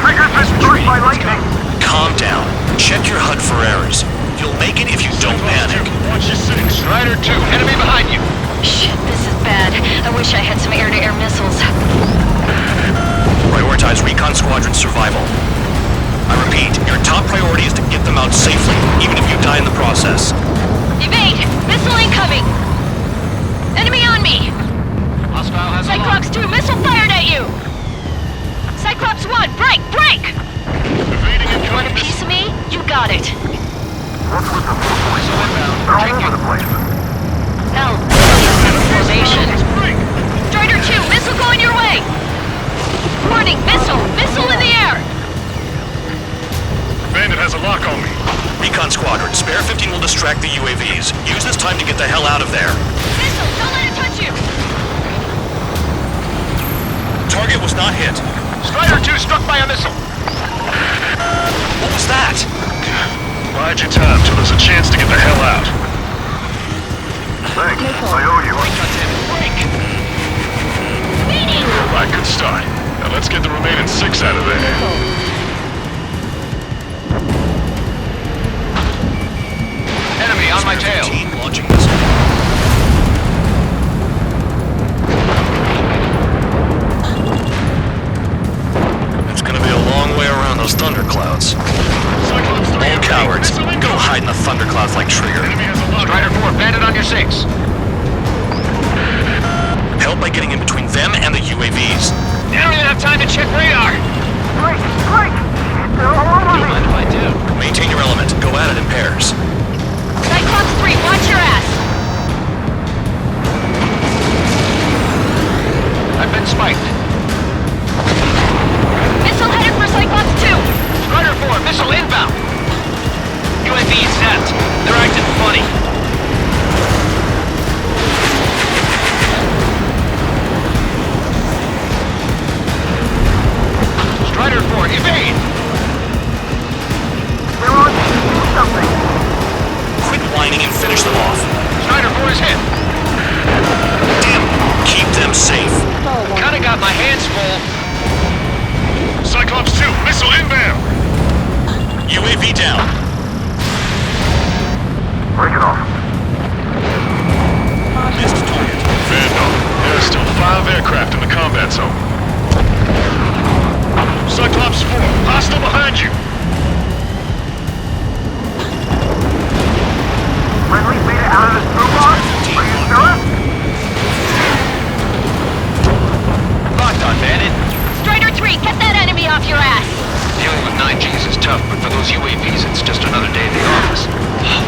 Trigger's been struck by lightning. Calm down. Check your HUD for errors. You'll make it if you don't panic. Watch your six. Strider 2, enemy behind you! Shit, this is bad. I wish I had some air-to-air missiles. Prioritize recon squadron survival. I repeat, your top priority is to get them out safely, even if you die in the process. Evade! Missile incoming! Enemy on me! Hostile has Cyclops 2, missile fired at you! Cyclops 1, break! Break! You want a piece of me? You got it. What's with the movement? They're all over the place. L. Formation. Strider 2, missile going your way! Warning, missile! Missile in the air! Bandit has a lock on me. Recon squadron, Spare 15 will distract the UAVs. Use this time to get the hell out of there. Missile, don't let it touch you! Target was not hit. Strider 2 struck by a missile! What was that? Bide your time till there's a chance to get the hell out. Thanks. I owe you. Right, good start. Now let's get the remaining 6 out of there. Enemy on my tail. Launching missile. It's gonna be a long way around those thunderclouds. All cowards, go hide in the thunderclouds like Trigger. Strider 4, bandit on your 6. Help by getting in between them and the UAVs. They don't even have time to check radar! Blake! Blake! They're all over Don't me! mind if I do. Maintain your element. Go at it in pairs. Cyclops 3, watch your ass! I've been spiked. Missile headed for Cyclops 2! Strider 4, missile inbound! UAV zapped. They're acting funny. Strider 4, evade! They're on me! Do something! Quit whining and finish them off. Strider 4 is hit. Damn, keep them safe. Kinda got my hands full. Cyclops 2, missile inbound! UAV down. Break it off. Missed target. Vandal, there are still 5 aircraft in the combat zone. Cyclops 4, hostile behind you! Friendly's made it out of this robot? Are you sure? Locked on, Bandit. Strider 3, get that enemy off your ass! Dealing with 9Gs is tough, but for those UAVs, it's just another day in the office.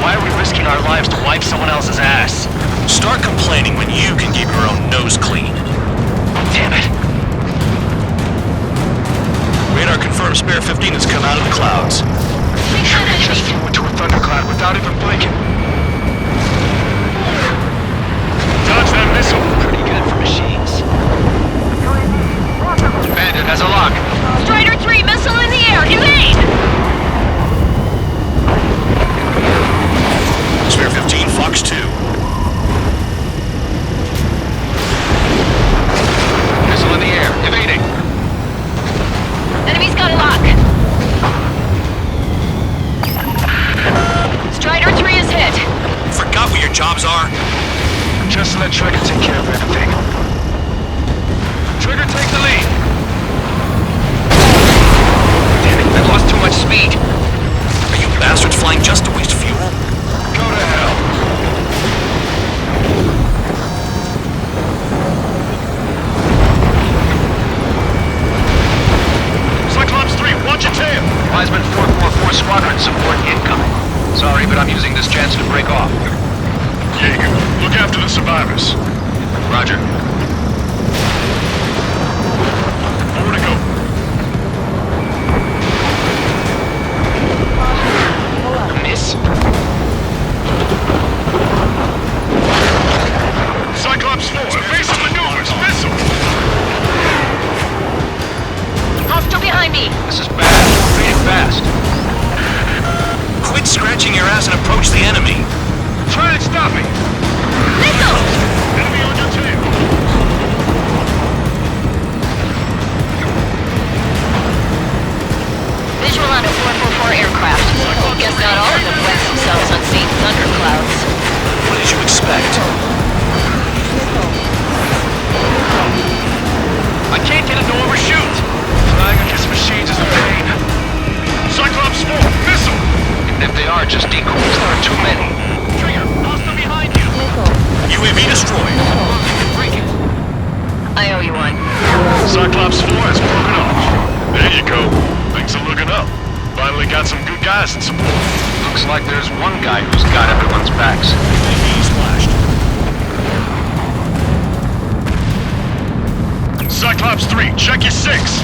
Why are we risking our lives to wipe someone else's ass? Start complaining when you can keep your own nose clean. Damn it. Radar confirms Spare 15 has come out of the clouds. Trigger just flew into a thundercloud without even blinking. Dodge that missile! Pretty good for machines. Bandit has a lock. Strider 3, missile in the air, evade! Spare 15, Fox 2. Missile in the air, evading. Enemy's got a lock. Strider 3 is hit. Forgot what your jobs are? Just let Trigger take care of everything. Trigger, take the lead. Damn it, I lost too much speed. Are you bastards flying just to waste fuel? Go to hell. Cyclops 3, watch your tail! Wiseman 444 Squadron support incoming. Sorry, but I'm using this chance to break off. Jaeger, look after the survivors. Roger. Over to go. Miss. Cyclops 4, evasive maneuvers, missile! Hostile behind me. This is bad. Fading fast. Quit scratching your ass and approach the enemy. Try and stop me. Missile! Enemy on your tail! Visual on a 444 aircraft. Guess not all of them wet themselves on St. Thunderclouds. What did you expect? I can't get him to overshoot. Flying against machines is a pain. Cyclops 4, missile! If they are just decoys, there are too many. Trigger, hostile behind you! UAV destroyed. I owe you one. Cyclops 4 has broken off. There you go. Things are looking up. Finally got some good guys in support. Looks like there's one guy who's got everyone's backs. UAV splashed. Cyclops 3, check your 6!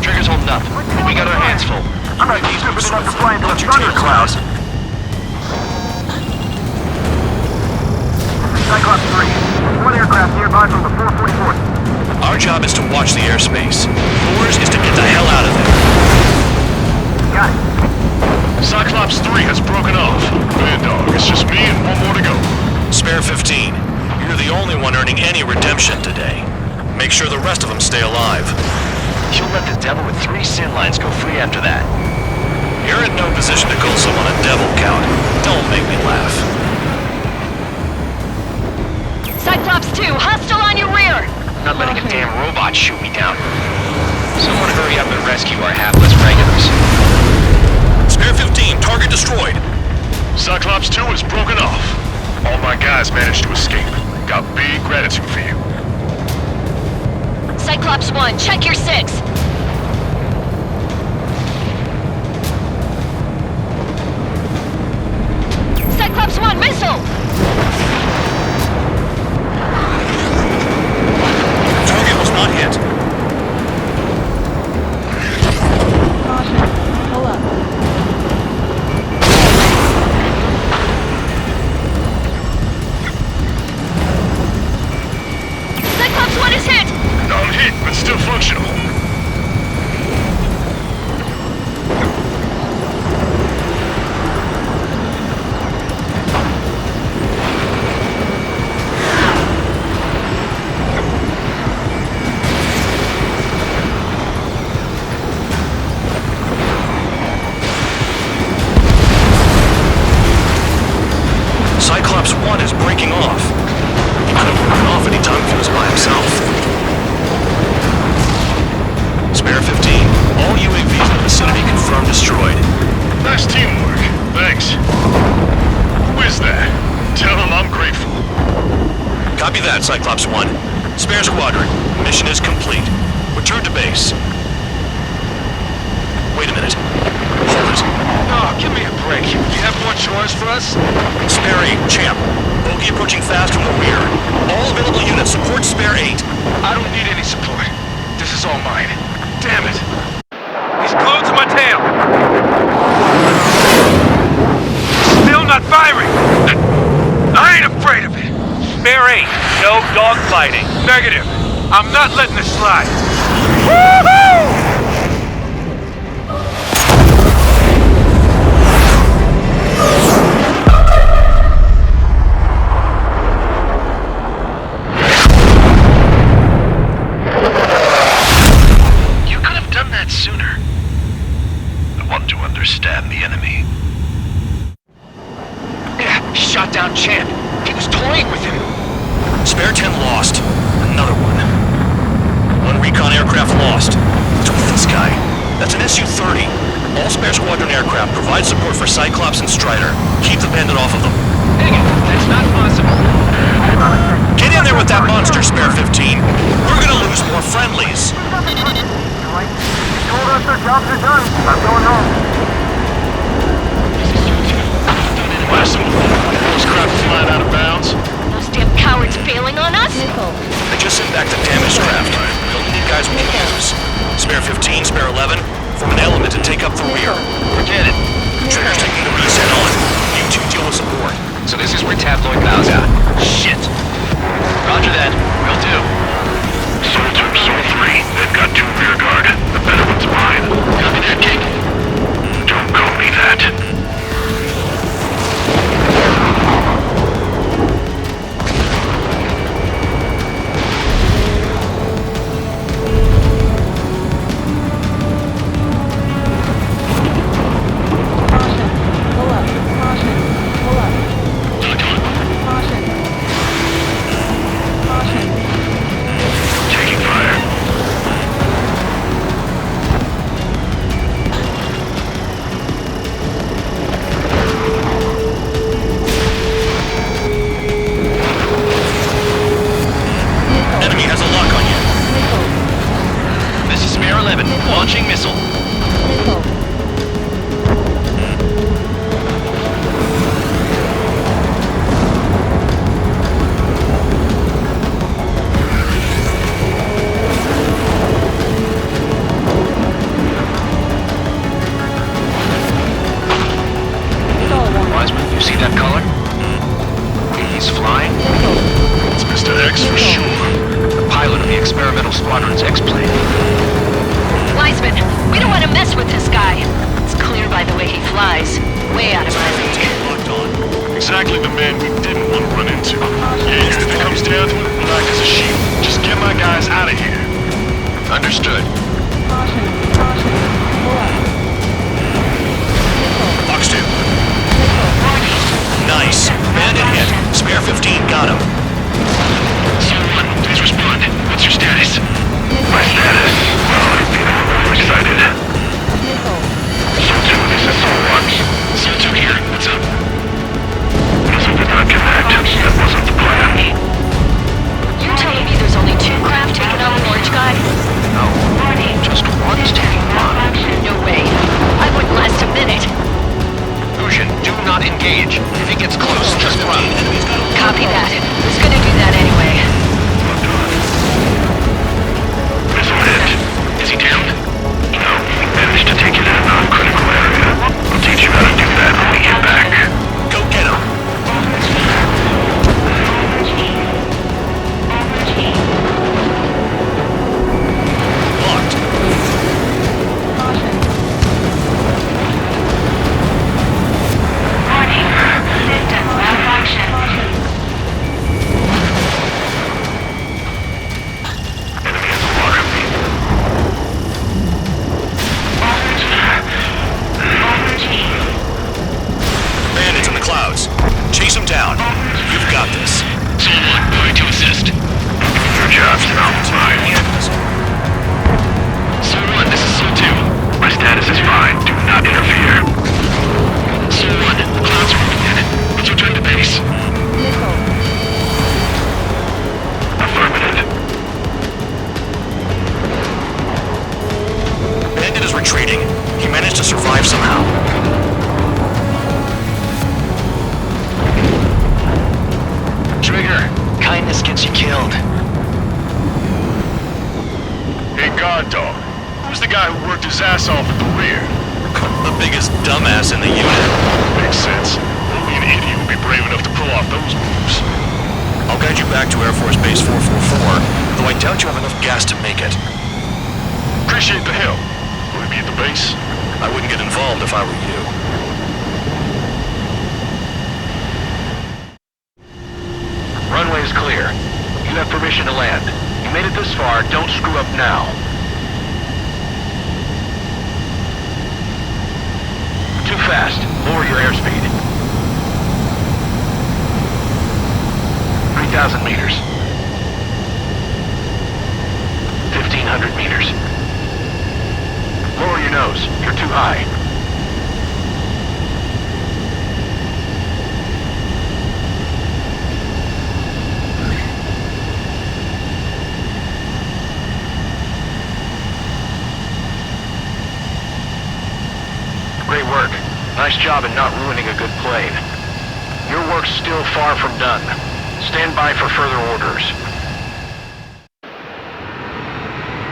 Trigger's holding up. We got our hands full. I'm not stupid enough to fly into a thundercloud. Cyclops 3. One aircraft nearby from the 444th. Our job is to watch the airspace. Yours is to get the hell out of there. Got it. Cyclops 3 has broken off. Bad dog, it's just me and one more to go. Spare 15, you're the only one earning any redemption today. Make sure the rest of them stay alive. You'll let the devil with 3 sin lines go free after that. You're in no position to call someone a devil, Count. Don't make me laugh. Cyclops 2, hostile on your rear! Not letting a damn robot shoot me down. Someone hurry up and rescue our hapless regulars. Spare 15, target destroyed. Cyclops 2 is broken off. All my guys managed to escape. Got big gratitude for you. Cyclops 1, check your 6. Cyclops 1, missile! Target was not hit. Caution. Pull up. Cyclops 1 is hit! Non-hit, but still functional. Cyclops 1 is breaking off. He could have broken off any time if he was by himself. Spare 15. All UAVs in the vicinity confirmed destroyed. Nice teamwork. Thanks. Who is that? Tell him I'm grateful. Copy that, Cyclops 1. Spare squadron. Mission is complete. Return to base. Wait a minute. Hold it. Oh, give me a break. You have more chores for us? Spare 8, champ. Bogey approaching fast from the rear. All available units support Spare 8. I don't need any support. This is all mine. Damn it. He's glued to my tail. Still not firing. I ain't afraid of it. Spare 8, no dogfighting. Negative. I'm not letting this slide. Woohoo! You could have done that sooner. I want to understand the enemy. Yeah, shot down Champ. He was toying with him. Spare 10 lost. Another one. One recon aircraft lost. What's with this guy? That's an Su-30. All Spare Squadron aircraft provide support for Cyclops and Strider. Keep the bandit off of them. Dang it, that's not possible. Get in there with that monster, Spare 15. We're gonna lose more friendlies. Told us their jobs are done. I'm going home. Blast them. Those crap flying out of bounds. Those damn cowards bailing on us? They just sent back the damaged craft. We only need guys we can use. Spare 15, Spare 11, form an element to take up the rear. Forget it. Trigger's taking the reset on. You two deal with support. So this is where Tabloid bows out. Shit. Roger that. Will do. Soul 2, Soul 3. They've got 2 rear guard. The better one's mine. Copy that, King. Don't call me that. Caution. Pull up. Caution. Pull up. Caution. Caution. Taking fire. Enemy has a lock on you. This is Spare 11. Launching missile. Wiseman, you see that color? He's flying? It's Mr. X for sure. The pilot of the experimental squadron's X-plane. Wiseman, we don't want to mess with this guy. It's clear by the way he flies. Way out of my league. Locked on. Exactly the man we didn't want to run into. Yeah, if it comes down to it, we'll act as a shield. Just get my guys out of here. Understood. Caution. Caution. Pull up. Box 2. Nice. Bandit hit. Spare 15 got him. Soul 1, please respond. What's your status? My status? Well, I'm excited. Soul 2, this is Soul 1. Soul 2 here. What's up? Missile did not connect. That wasn't the plan. You're telling me there's only 2 craft taking on the orange guy? to survive somehow. Trigger, kindness gets you killed. Hey, guard dog. Who's the guy who worked his ass off at the rear? The biggest dumbass in the unit. Makes sense. Only an idiot would be brave enough to pull off those moves. I'll guide you back to Air Force Base 444, though I doubt you have enough gas to make it. Appreciate the help. Will we be at the base? I wouldn't get involved if I were you. Runway is clear. You have permission to land. You made it this far, don't screw up now. Too fast. Lower your airspeed. 3,000 meters. 1,500 meters. Lower your nose. You're too high. Great work. Nice job in not ruining a good plane. Your work's still far from done. Stand by for further orders.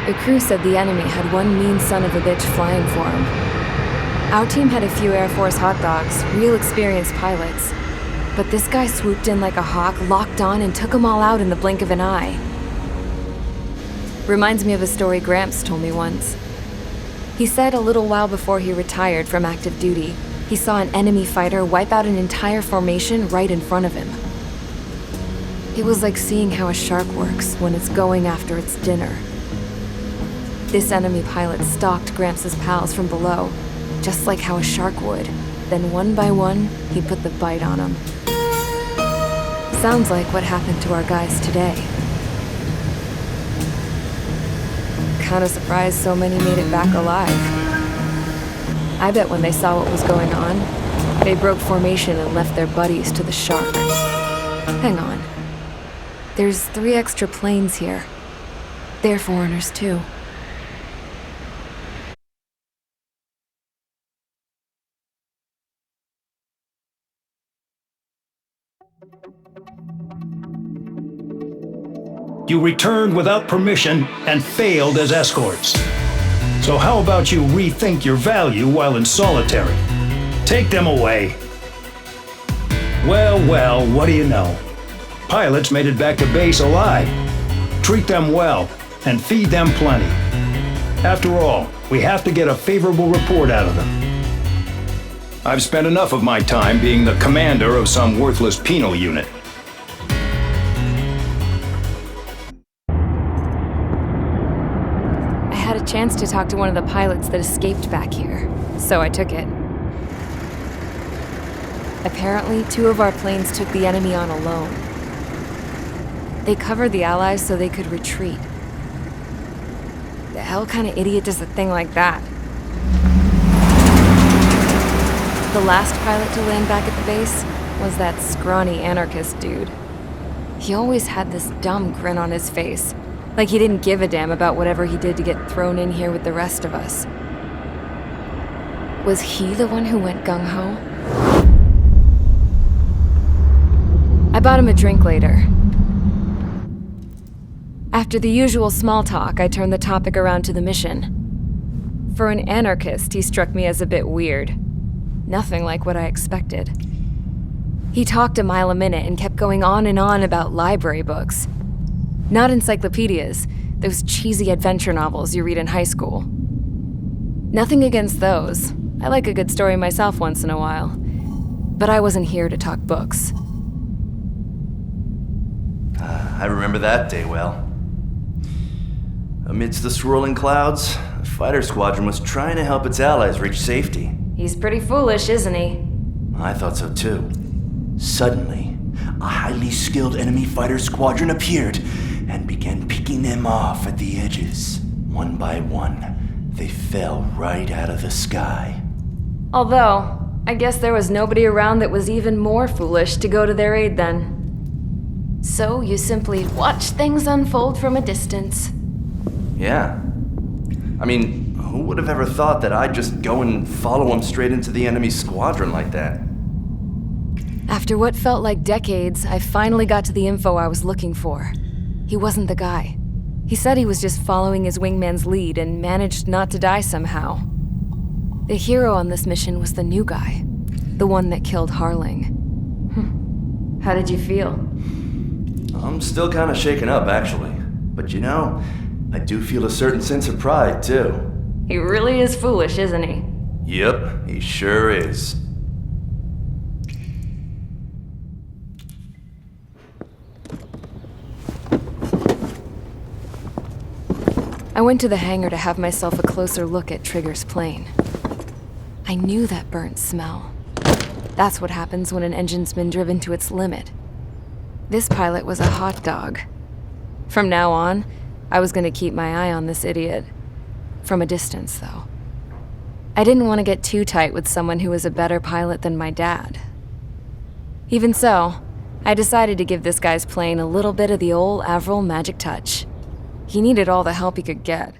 The crew said the enemy had one mean son of a bitch flying for him. Our team had a few Air Force hot dogs, real experienced pilots. But this guy swooped in like a hawk, locked on, and took them all out in the blink of an eye. Reminds me of a story Gramps told me once. He said a little while before he retired from active duty, he saw an enemy fighter wipe out an entire formation right in front of him. It was like seeing how a shark works when it's going after its dinner. This enemy pilot stalked Gramps' pals from below, just like how a shark would. Then one by one, he put the bite on them. Sounds like what happened to our guys today. Kinda surprised so many made it back alive. I bet when they saw what was going on, they broke formation and left their buddies to the shark. Hang on. There's 3 extra planes here. They're foreigners too. You returned without permission and failed as escorts. So how about you rethink your value while in solitary? Take them away. Well, what do you know? Pilots made it back to base alive. Treat them well and feed them plenty. After all, we have to get a favorable report out of them. I've spent enough of my time being the commander of some worthless penal unit. I had a chance to talk to one of the pilots that escaped back here, so I took it. Apparently, 2 of our planes took the enemy on alone. They covered the Allies so they could retreat. The hell kind of idiot does a thing like that? The last pilot to land back at the base was that scrawny anarchist dude. He always had this dumb grin on his face, like he didn't give a damn about whatever he did to get thrown in here with the rest of us. Was he the one who went gung-ho? I bought him a drink later. After the usual small talk, I turned the topic around to the mission. For an anarchist, he struck me as a bit weird. Nothing like what I expected. He talked a mile a minute and kept going on and on about library books. Not encyclopedias, those cheesy adventure novels you read in high school. Nothing against those. I like a good story myself once in a while. But I wasn't here to talk books. I remember that day well. Amidst the swirling clouds, the fighter squadron was trying to help its allies reach safety. He's pretty foolish, isn't he? I thought so too. Suddenly, a highly skilled enemy fighter squadron appeared and began picking them off at the edges. One by one, they fell right out of the sky. Although, I guess there was nobody around that was even more foolish to go to their aid then. So you simply watch things unfold from a distance. Yeah. I mean, who would have ever thought that I'd just go and follow him straight into the enemy squadron like that? After what felt like decades, I finally got to the info I was looking for. He wasn't the guy. He said he was just following his wingman's lead and managed not to die somehow. The hero on this mission was the new guy, the one that killed Harling. How did you feel? I'm still kind of shaken up, actually. But you know, I do feel a certain sense of pride, too. He really is foolish, isn't he? Yep, he sure is. I went to the hangar to have myself a closer look at Trigger's plane. I knew that burnt smell. That's what happens when an engine's been driven to its limit. This pilot was a hot dog. From now on, I was going to keep my eye on this idiot. From a distance, though. I didn't want to get too tight with someone who was a better pilot than my dad. Even so, I decided to give this guy's plane a little bit of the old Avril magic touch. He needed all the help he could get.